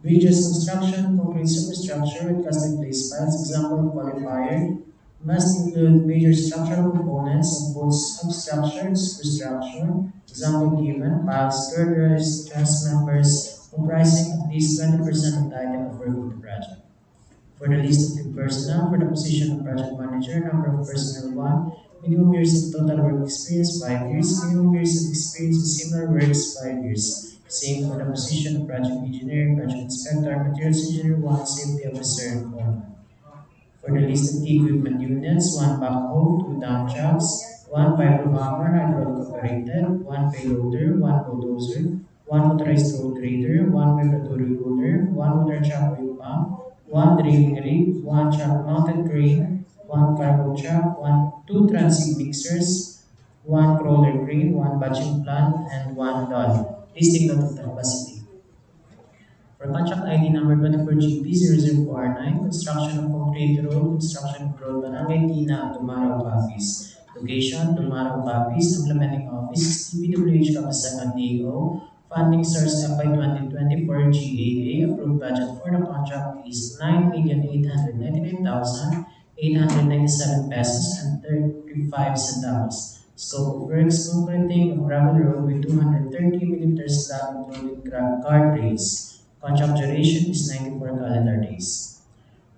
bridges construction, concrete superstructure with custom place piles. Example of qualifier must include major structural components of both substructure and superstructure. Example given, piles, girders, truss members comprising at least 20% of the item of work of the project. For the list of the personnel, for the position of project manager, number of personnel 1, minimum years of total work experience 5 years, minimum years of experience in similar works 5 years. Same for the position of project engineer, project inspector, materials engineer 1, safety officer, and foreman. For the list of key equipment units, 1 backhoe, 2 dump trucks, 1 vibrohammer hydraulic operated, 1 payloader, 1 bulldozer, 1 motorized road grader, 1 vibratory roller, 1 water truck with pump, 1 drilling rig, 1 truck mounted crane, 1 cargo truck, 2 transit mixers, 1 crawler crane, 1 batching plant, and 1 dolly. Please take note of the capacity. For contract ID number 24GP0049, construction of concrete road, construction of road Barangay Tina, Dumarao, Location, Dumarao, implementing office, DPWH Capiz-Aklan, Funding source FY 2024 GAA approved budget for the contract is 9,899,897 pesos and 35 centavos. Scope of works concreting of gravel road with 230 millimeters slab including guardrails. Contract duration is 94 calendar days.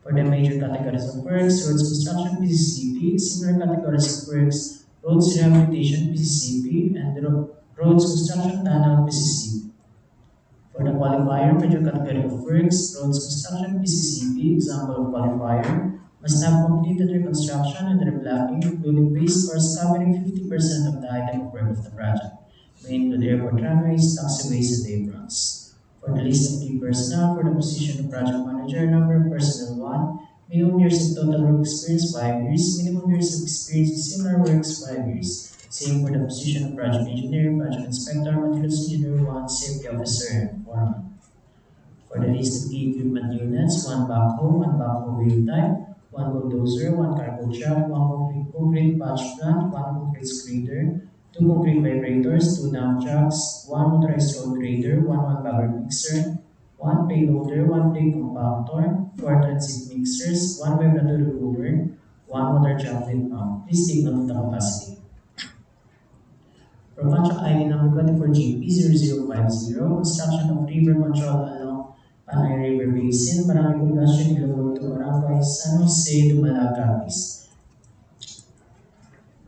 For the major categories of works, roads construction PCCP, similar categories of works, roads rehabilitation PCCP, and roads construction tunnel PCCP. For the qualifier, major category of works, roads construction PCCP, example of qualifier, must have completed reconstruction and reblocking, including base course covering 50% of the item of work of the project, may include airport runways, taxiways, and aprons. For the list of key personnel, for the position of project manager, number of personnel 1, minimum years of total work experience 5 years, minimum years of experience in similar works 5 years. Same for the position of project engineer, project inspector, materials engineer 1, safety officer, and foreman. For the list of key equipment units, 1 backhoe wheel type, 1 bulldozer, 1 cargo truck, 1 concrete patch plant, 1 concrete scrader, 2 concrete vibrators, 2 dump trucks, 1 motorized road grader, 1 bagger mixer, 1 payloader, 1 plate compactor, 4 transit mixers, 1 vibratory roller, 1 water truck with pump. Please take note of the capacity. For contract ID number 24GP0050, construction of river control along Panay River Basin, Barangay Poblacion, Ilawod, Dumarao, San Jose, Dumalag, Capiz.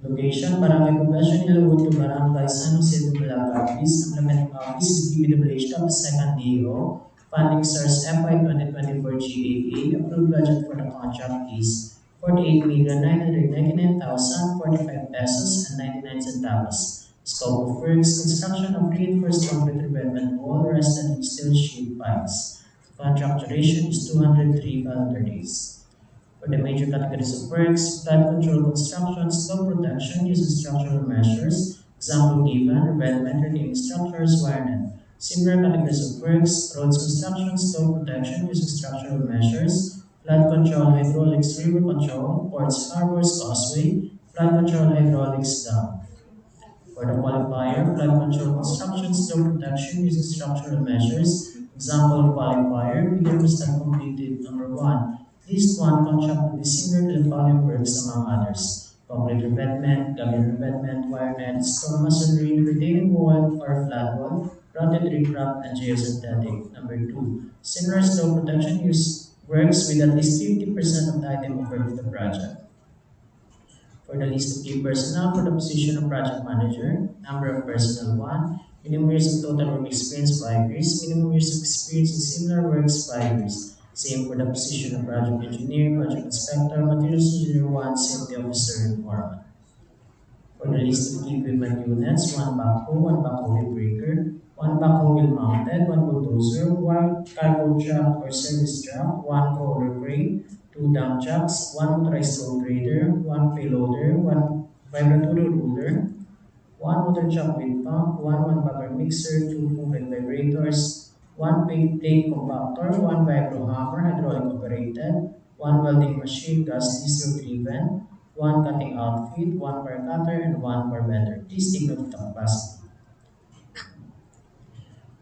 Location, Barangay Poblacion, Ilawod, Dumarao, San Jose, Dumalag, Capiz. Implementing office is DPWH Capiz-Aklan DO. Funding source FY 2024 GAA. Approved budget for the contract is 48,999,045 pesos and 99 centavos. Scope of works, construction of reinforced concrete revetment wall, rested and steel sheet piles. Contract duration is 203 calendar days. For the major categories of works, flood control construction, slope protection using structural measures, example given, revetment, retaining structures, wirenet. Similar categories of works, roads construction, slope protection using structural measures, flood control, hydraulics, river control, ports, harbors, causeway, flood control, hydraulics, dam. For the qualifier, flood control construction, slope protection using structural measures. Example of qualifier, bidder must have completed number 1. List 1 contract to be similar to the following works among others. Concrete revetment, gabion revetment, wirenet, stone masonry, retaining wall or flat wall, routed riprap, and geosynthetic. Number 2. Similar slope protection use works with at least 50% of the item of work of the project. For the list of key personnel for the position of project manager, number of personnel 1, minimum years of total work experience 5 years, minimum years of experience in similar works 5 years. Same for the position of project engineer, project inspector, materials engineer 1, safety officer, and foreman. For the list of key equipment units, 1 backhoe, 1 backhoe wheel breaker, 1 backhoe wheel mounted, 1 bulldozer, 1 cargo truck or service truck, 1 roller crane, 2 dump trucks, 1 motorized road grader, 1 payloader, 1 vibratory ruler, 1 water truck with pump, 1 bagger mixer, 2 concrete vibrators, 1 plate compactor, 1 vibro hammer hydraulic operated, 1 welding machine gas diesel driven, 1 cutting outfit, 1 bar cutter, and 1 bar bender. Please take note of the capacity.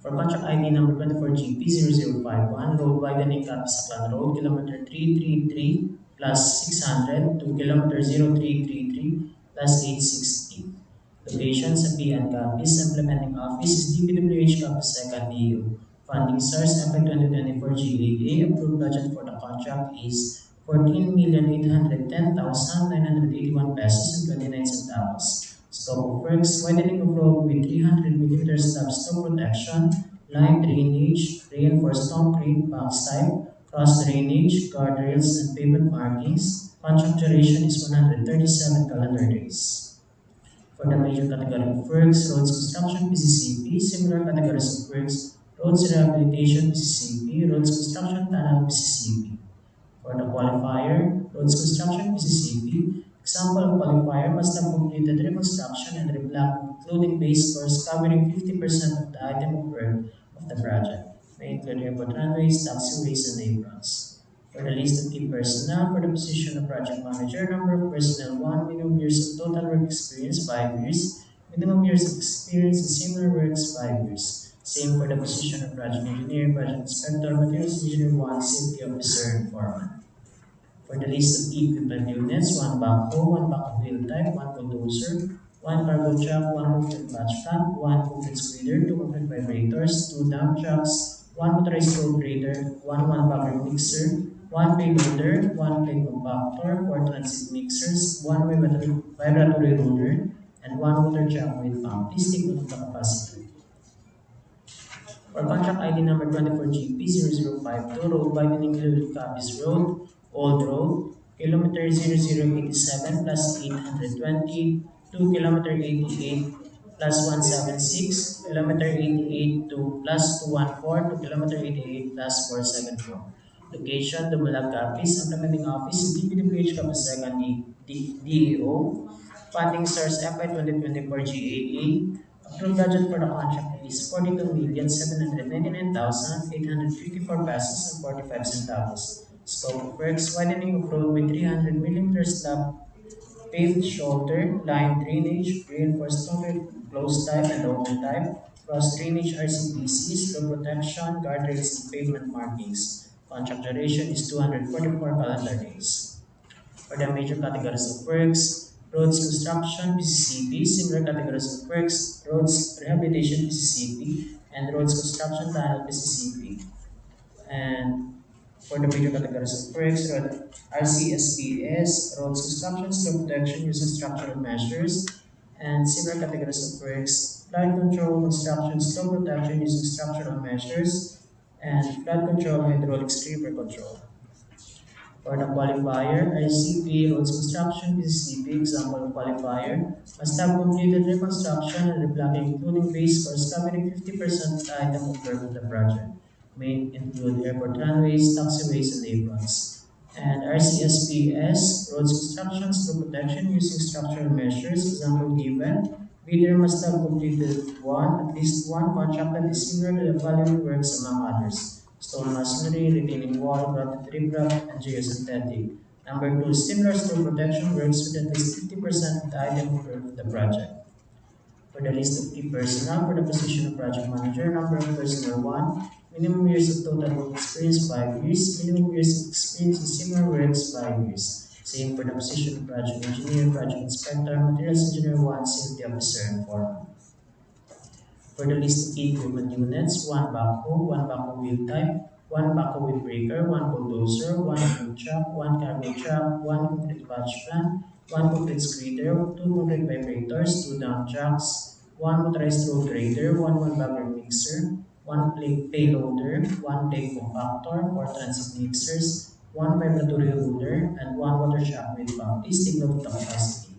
For contract ID number 24GP0051, road widening Capiz-Aklan Road, kilometer 333 plus 600 to kilometer 0333 plus 860. Location sa PN Capiz, implementing office is DPWH Capiz-Aklan DO. Funding source FY 2024 GAA. Approved budget for the contract is 14,810,981 pesos and 29 centavos. Scope of works, widening of road with 300 mm slab stone protection, line drainage, reinforced concrete, box type, cross drainage, guardrails, and pavement markings. Contract duration is 137 calendar days. For the major category of works, roads construction PCCP, similar categories of works, roads rehabilitation PCCP, roads construction tunnel PCCP. For the qualifier, roads construction PCCP, example of qualifier must have completed reconstruction and reblock, including base course covering 50% of the item of work of the project, may include airport runways, taxiways, and aprons. For the list of key personnel for the position of project manager, number of personnel 1, minimum years of total work experience 5 years, minimum years of experience in similar works 5 years. Same for the position of project engineer, project inspector, materials engineer 1, safety officer, and foreman. For the list of equipment units, 1 backhoe, 1 backhoe wheel type, 1 bulldozer, 1 cargo truck, 1 concrete batch plant, 1 concrete squeeder, 2 concrete vibrators, 2 dump trucks, 1 motorized road grader, 1 bagger mixer, 1 payloader, 1 plate compactor, 4 transit mixers, 1 vibratory roller, and 1 water truck with pump. Please take note of the capacity. For contract ID number 24GP0052, road widening Capiz Road, Old Road, kilometer 0087 plus 820, 2 kilometer 88 plus 176, kilometer 88 to plus 214, 2 kilometer 88 plus 474. Location, Dumalag, Capiz, implementing office, DPWH, Capiz-Aklan, DEO. Funding source FY 2024 GAA. Approved budget for the contract is 42,799,854 pesos and 45 centavos. Scope of works, widening of road with 300 mm slab, paved shoulder, line drainage, reinforced concrete, closed type and open type, cross drainage RCPC, slope protection, guardrails and pavement markings. Contract duration is 244 calendar days. For the major categories of works, roads construction PCCP, similar categories of works, roads rehabilitation PCCP, and roads construction tunnel PCCP. And for the major categories of works, road RCSPS, roads construction, slope protection using structural measures, and similar categories of works, flood control, construction, slope protection using structural measures, and flood control, hydraulic river control. For the qualifier, ICP, roads construction, PCCP, example qualifier, must have completed reconstruction and reblocking including base course covering 50% item of work of the project. May include airport runways, taxiways, and aprons. And RCSPS, roads construction, slope protection using structural measures, example given. Bidder must have completed at least one contract that is similar to the following works among others: stone masonry, retaining wall, granite riprap, and geosynthetic. Number 2, similar stone protection works with at least 50% of the item of work of the project. For the list of key personnel for the position of project manager, number of personnel 1, minimum years of total work experience 5 years, minimum years of experience in similar works 5 years. Same for the position of project engineer, project inspector, materials engineer 1, safety officer, and foreman. For the list of key equipment units, 1 backhoe, 1 backhoe wheel type, 1 backhoe wheel breaker, 1 bulldozer, 1 boom truck, 1 cargo truck, 1 concrete batch plant, 1 concrete squeeder, 2 concrete vibrators, 2 dump trucks, 1 motorized road grader, 1 bagger mixer, 1 payloader, 1 plate compactor, 4 transit mixers, 1 vibratory roller, and 1 water truck with pump. Please take note of the capacity.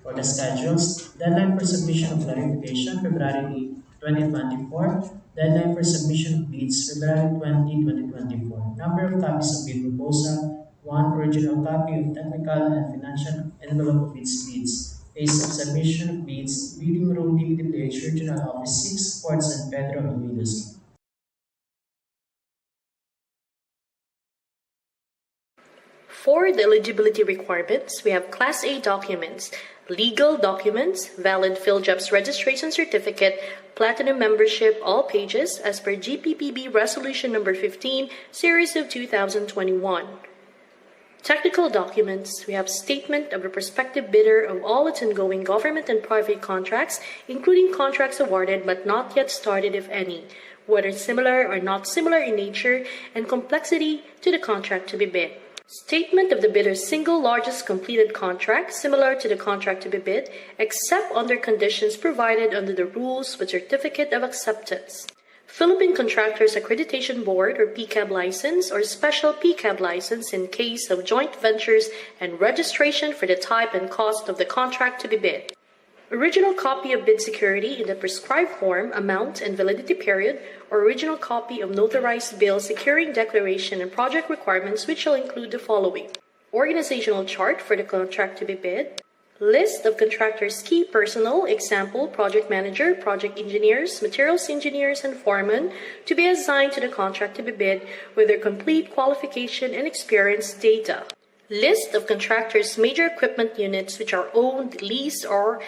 For the schedules, deadline for submission of clarification, February 2024. Deadline for submission of bids, February 20, 2024. Number of copies of bid proposal, 1 original copy of technical and financial envelope of its bids. Place of submission of bids, Bidding Room, DPWH Regional Office 6, Port San Pedro, Iloilo. For the eligibility requirements, we have Class A documents, legal documents, valid PhilJobs registration certificate, platinum membership, all pages as per GPPB Resolution Number 15, Series of 2021. Technical documents, we have statement of the prospective bidder of all its ongoing government and private contracts, including contracts awarded but not yet started, if any, whether similar or not similar in nature and complexity to the contract to be bid. Statement of the bidder's single largest completed contract similar to the contract to be bid, except under conditions provided under the rules with certificate of acceptance. Philippine Contractors Accreditation Board or PCAB license or special PCAB license in case of joint ventures and registration for the type and cost of the contract to be bid. Original copy of bid security in the prescribed form, amount, and validity period, or original copy of notarized bill securing declaration and project requirements, which shall include the following: organizational chart for the contract to be bid, list of contractors' key personnel, example, project manager, project engineers, materials engineers, and foremen, to be assigned to the contract to be bid with their complete qualification and experience data. List of contractors' major equipment units which are owned, leased, or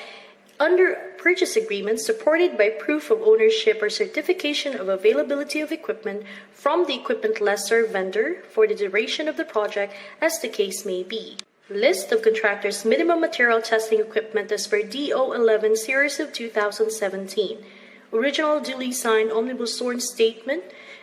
under purchase agreements supported by proof of ownership or certification of availability of equipment from the equipment lessor vendor for the duration of the project as the case may be. List of contractors' minimum material testing equipment as per DO11 series of 2017. Original duly signed omnibus sworn statement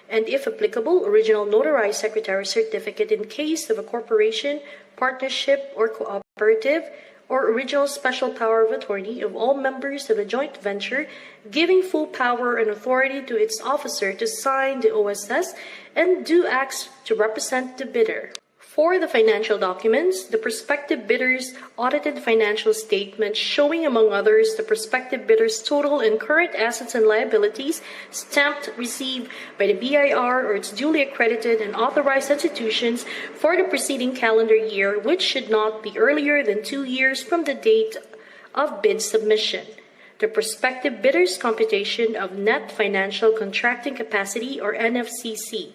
and, if applicable, original notarized secretary certificate in case of a corporation, partnership, or cooperative, or original special power of attorney of all members of the joint venture, giving full power and authority to its officer to sign the OSS and do acts to represent the bidder. For the financial documents, the prospective bidder's audited financial statement showing, among others, the prospective bidder's total and current assets and liabilities, stamped received by the BIR or its duly accredited and authorized institutions for the preceding calendar year, which should not be earlier than 2 years from the date of bid submission. The prospective bidder's computation of net financial contracting capacity or NFCC.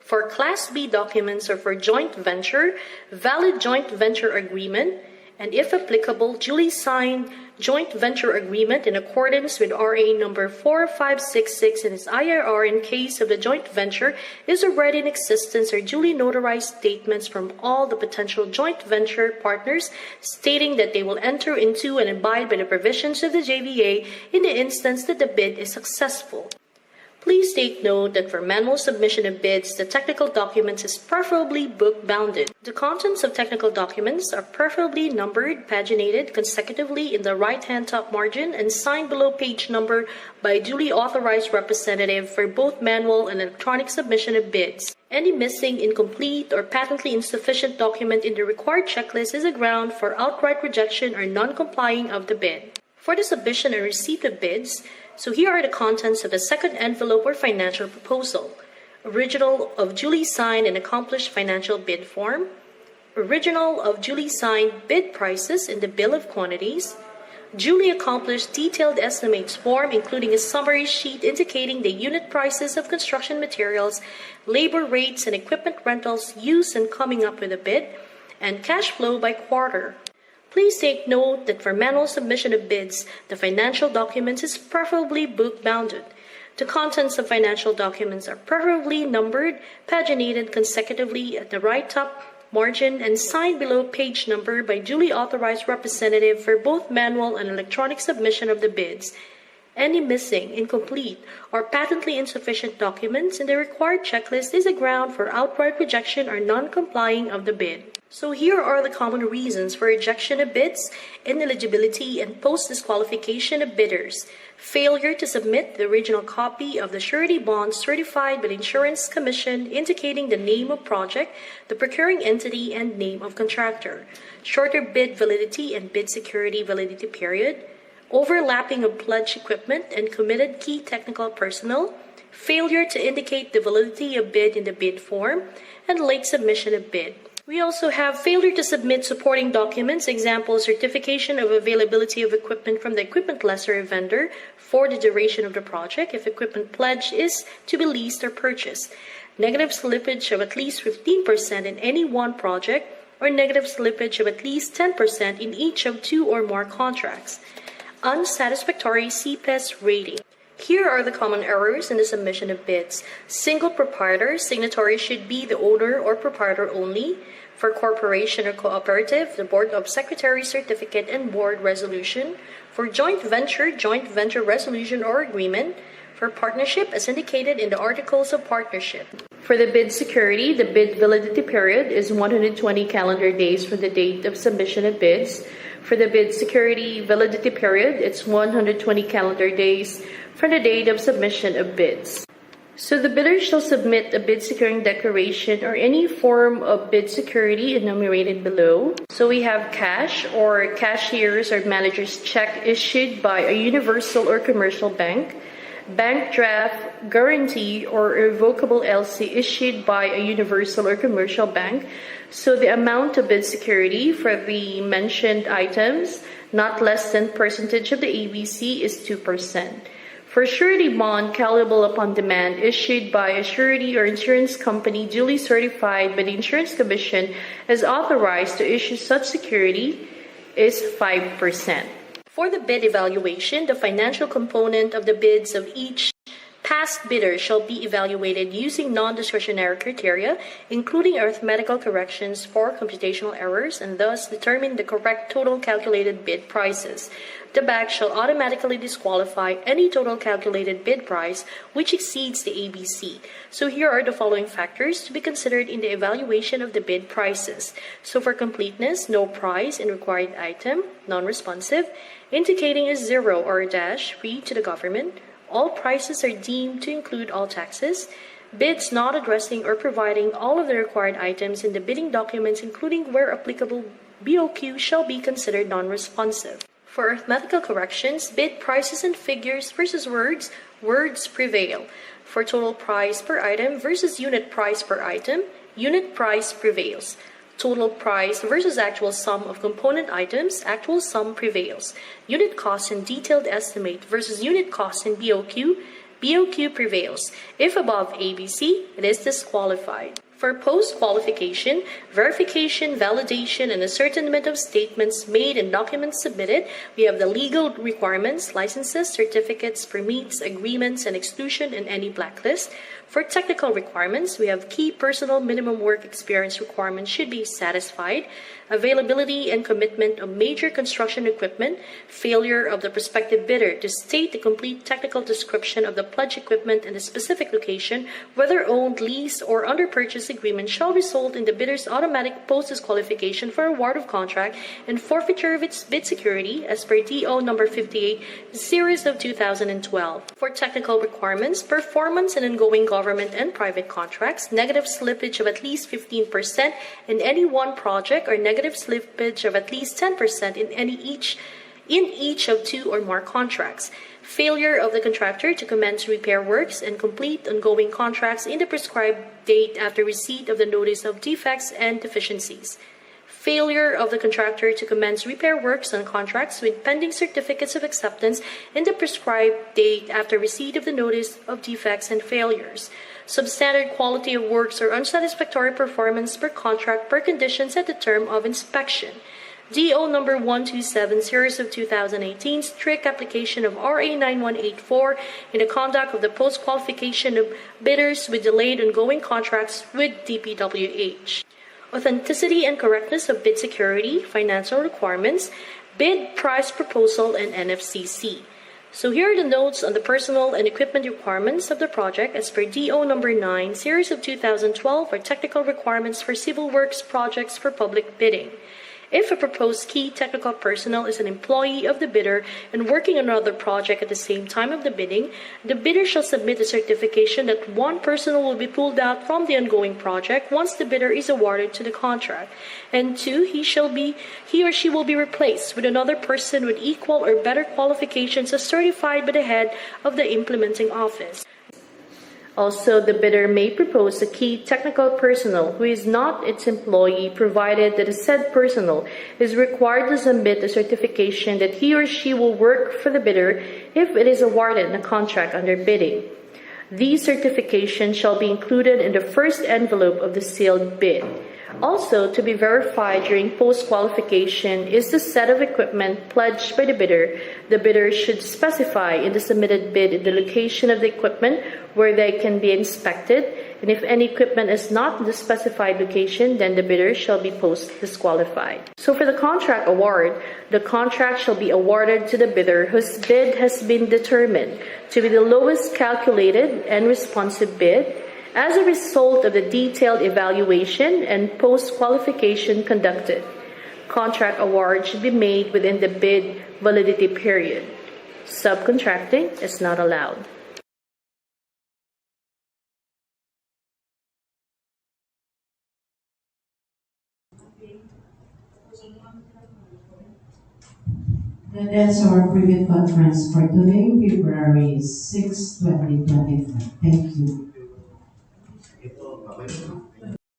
For Class B documents or for joint venture, valid joint venture agreement, and if applicable, duly signed joint venture agreement in accordance with RA number 4566 and its IRR in case of the joint venture is already in existence, or duly notarized statements from all the potential joint venture partners stating that they will enter into and abide by the provisions of the JVA in the instance that the bid is successful. Please take note that for manual submission of bids, the technical documents is preferably book-bounded. The contents of technical documents are preferably numbered, paginated consecutively in the right-hand top margin and signed below page number by a duly authorized representative for both manual and electronic submission of bids. Any missing, incomplete, or patently insufficient document in the required checklist is a ground for outright rejection or non-complying of the bid. For the submission and receipt of bids, so here are the contents of the second envelope or financial proposal. Original of duly signed and accomplished financial bid form. Original of duly signed bid prices in the bill of quantities. Duly accomplished detailed estimates form including a summary sheet indicating the unit prices of construction materials, labor rates, and equipment rentals used in coming up with a bid, and cash flow by quarter. Please take note that for manual submission of bids, the financial documents is preferably book-bounded. The contents of financial documents are preferably numbered, paginated consecutively at the right top margin, and signed below page number by duly authorized representative for both manual and electronic submission of the bids. Any missing, incomplete, or patently insufficient documents in the required checklist is a ground for outright rejection or non-complying of the bid. So here are the common reasons for rejection of bids, ineligibility, and post-disqualification of bidders. Failure to submit the original copy of the surety bond certified by the Insurance Commission indicating the name of project, the procuring entity, and name of contractor. Shorter bid validity and bid security validity period. Overlapping of pledged equipment and committed key technical personnel. Failure to indicate the validity of bid in the bid form, and late submission of bid. We also have failure to submit supporting documents, example, certification of availability of equipment from the equipment lessor vendor for the duration of the project if equipment pledge is to be leased or purchased. Negative slippage of at least 15% in any one project, or negative slippage of at least 10% in each of 2 or more contracts. Unsatisfactory CPES rating. Here are the common errors in the submission of bids. Single proprietor, signatory should be the owner or proprietor only. For corporation or cooperative, the Board of Secretaries certificate and board resolution. For joint venture resolution or agreement. For partnership, as indicated in the Articles of Partnership. For the bid security, the bid validity period is 120 calendar days from the date of submission of bids. For the bid security validity period, it's 120 calendar days from the date of submission of bids. So the bidder shall submit a bid securing declaration or any form of bid security enumerated below. So we have cash or cashier's or manager's check issued by a universal or commercial bank. Bank draft guarantee or irrevocable LC issued by a universal or commercial bank. So the amount of bid security for the mentioned items, not less than percentage of the ABC, is 2%. For surety bond callable upon demand issued by a surety or insurance company duly certified by the Insurance Commission as authorized to issue such security is 5%. For the bid evaluation, the financial component of the bids of each past bidder shall be evaluated using non-discretionary criteria, including arithmetical corrections for computational errors, and thus determine the correct total calculated bid prices. The BAC shall automatically disqualify any total calculated bid price which exceeds the ABC. So here are the following factors to be considered in the evaluation of the bid prices. So for completeness, no price in required item, non-responsive, indicating a zero or a dash, read to the government. All prices are deemed to include all taxes. Bids not addressing or providing all of the required items in the bidding documents, including where applicable BOQ, shall be considered non-responsive. For arithmetical corrections, bid prices and figures versus words, words prevail. For total price per item versus unit price per item, unit price prevails. Total price versus actual sum of component items, actual sum prevails. Unit cost and detailed estimate versus unit cost and BOQ, BOQ prevails. If above ABC, it is disqualified. For post-qualification, verification, validation, and ascertainment of statements made and documents submitted, we have the legal requirements, licenses, certificates, permits, agreements, and exclusion in any blacklist. For technical requirements, we have key personal minimum work experience requirements should be satisfied, availability and commitment of major construction equipment, failure of the prospective bidder to state the complete technical description of the pledged equipment in a specific location, whether owned, leased, or under purchase agreement, shall result in the bidder's automatic post-disqualification for award of contract and forfeiture of its bid security as per DO number 58, series of 2012. For technical requirements, performance and ongoing government and private contracts, negative slippage of at least 15% in any one project, or negative slippage of at least 10% in each of two or more contracts. Failure of the contractor to commence repair works and complete ongoing contracts in the prescribed date after receipt of the notice of defects and deficiencies. Failure of the contractor to commence repair works on contracts with pending certificates of acceptance in the prescribed date after receipt of the notice of defects and failures. Substandard quality of works or unsatisfactory performance per contract per conditions at the term of inspection. DO number 127, series of 2018, strict application of RA 9184 in the conduct of the post-qualification of bidders with delayed ongoing contracts with DPWH. Authenticity and correctness of bid security, financial requirements, bid price proposal, and NFCC. So here are the notes on the personal and equipment requirements of the project as per DO number 9, series of 2012, or technical requirements for civil works projects for public bidding. If a proposed key technical personnel is an employee of the bidder and working on another project at the same time of the bidding, the bidder shall submit a certification that one personnel will be pulled out from the ongoing project once the bidder is awarded to the contract, and two, he or she will be replaced with another person with equal or better qualifications as certified by the head of the implementing office. Also, the bidder may propose a key technical personnel who is not its employee, provided that the said personnel is required to submit a certification that he or she will work for the bidder if it is awarded in a contract under bidding. These certifications shall be included in the first envelope of the sealed bid. Also, to be verified during post-qualification is the set of equipment pledged by the bidder. The bidder should specify in the submitted bid the location of the equipment where they can be inspected, and if any equipment is not in the specified location, then the bidder shall be post-disqualified. So for the contract award, the contract shall be awarded to the bidder whose bid has been determined to be the lowest calculated and responsive bid, as a result of the detailed evaluation and post-qualification conducted. Contract award should be made within the bid validity period. Subcontracting is not allowed. That's our Prebid conference for today, February 6, 2025. Thank you.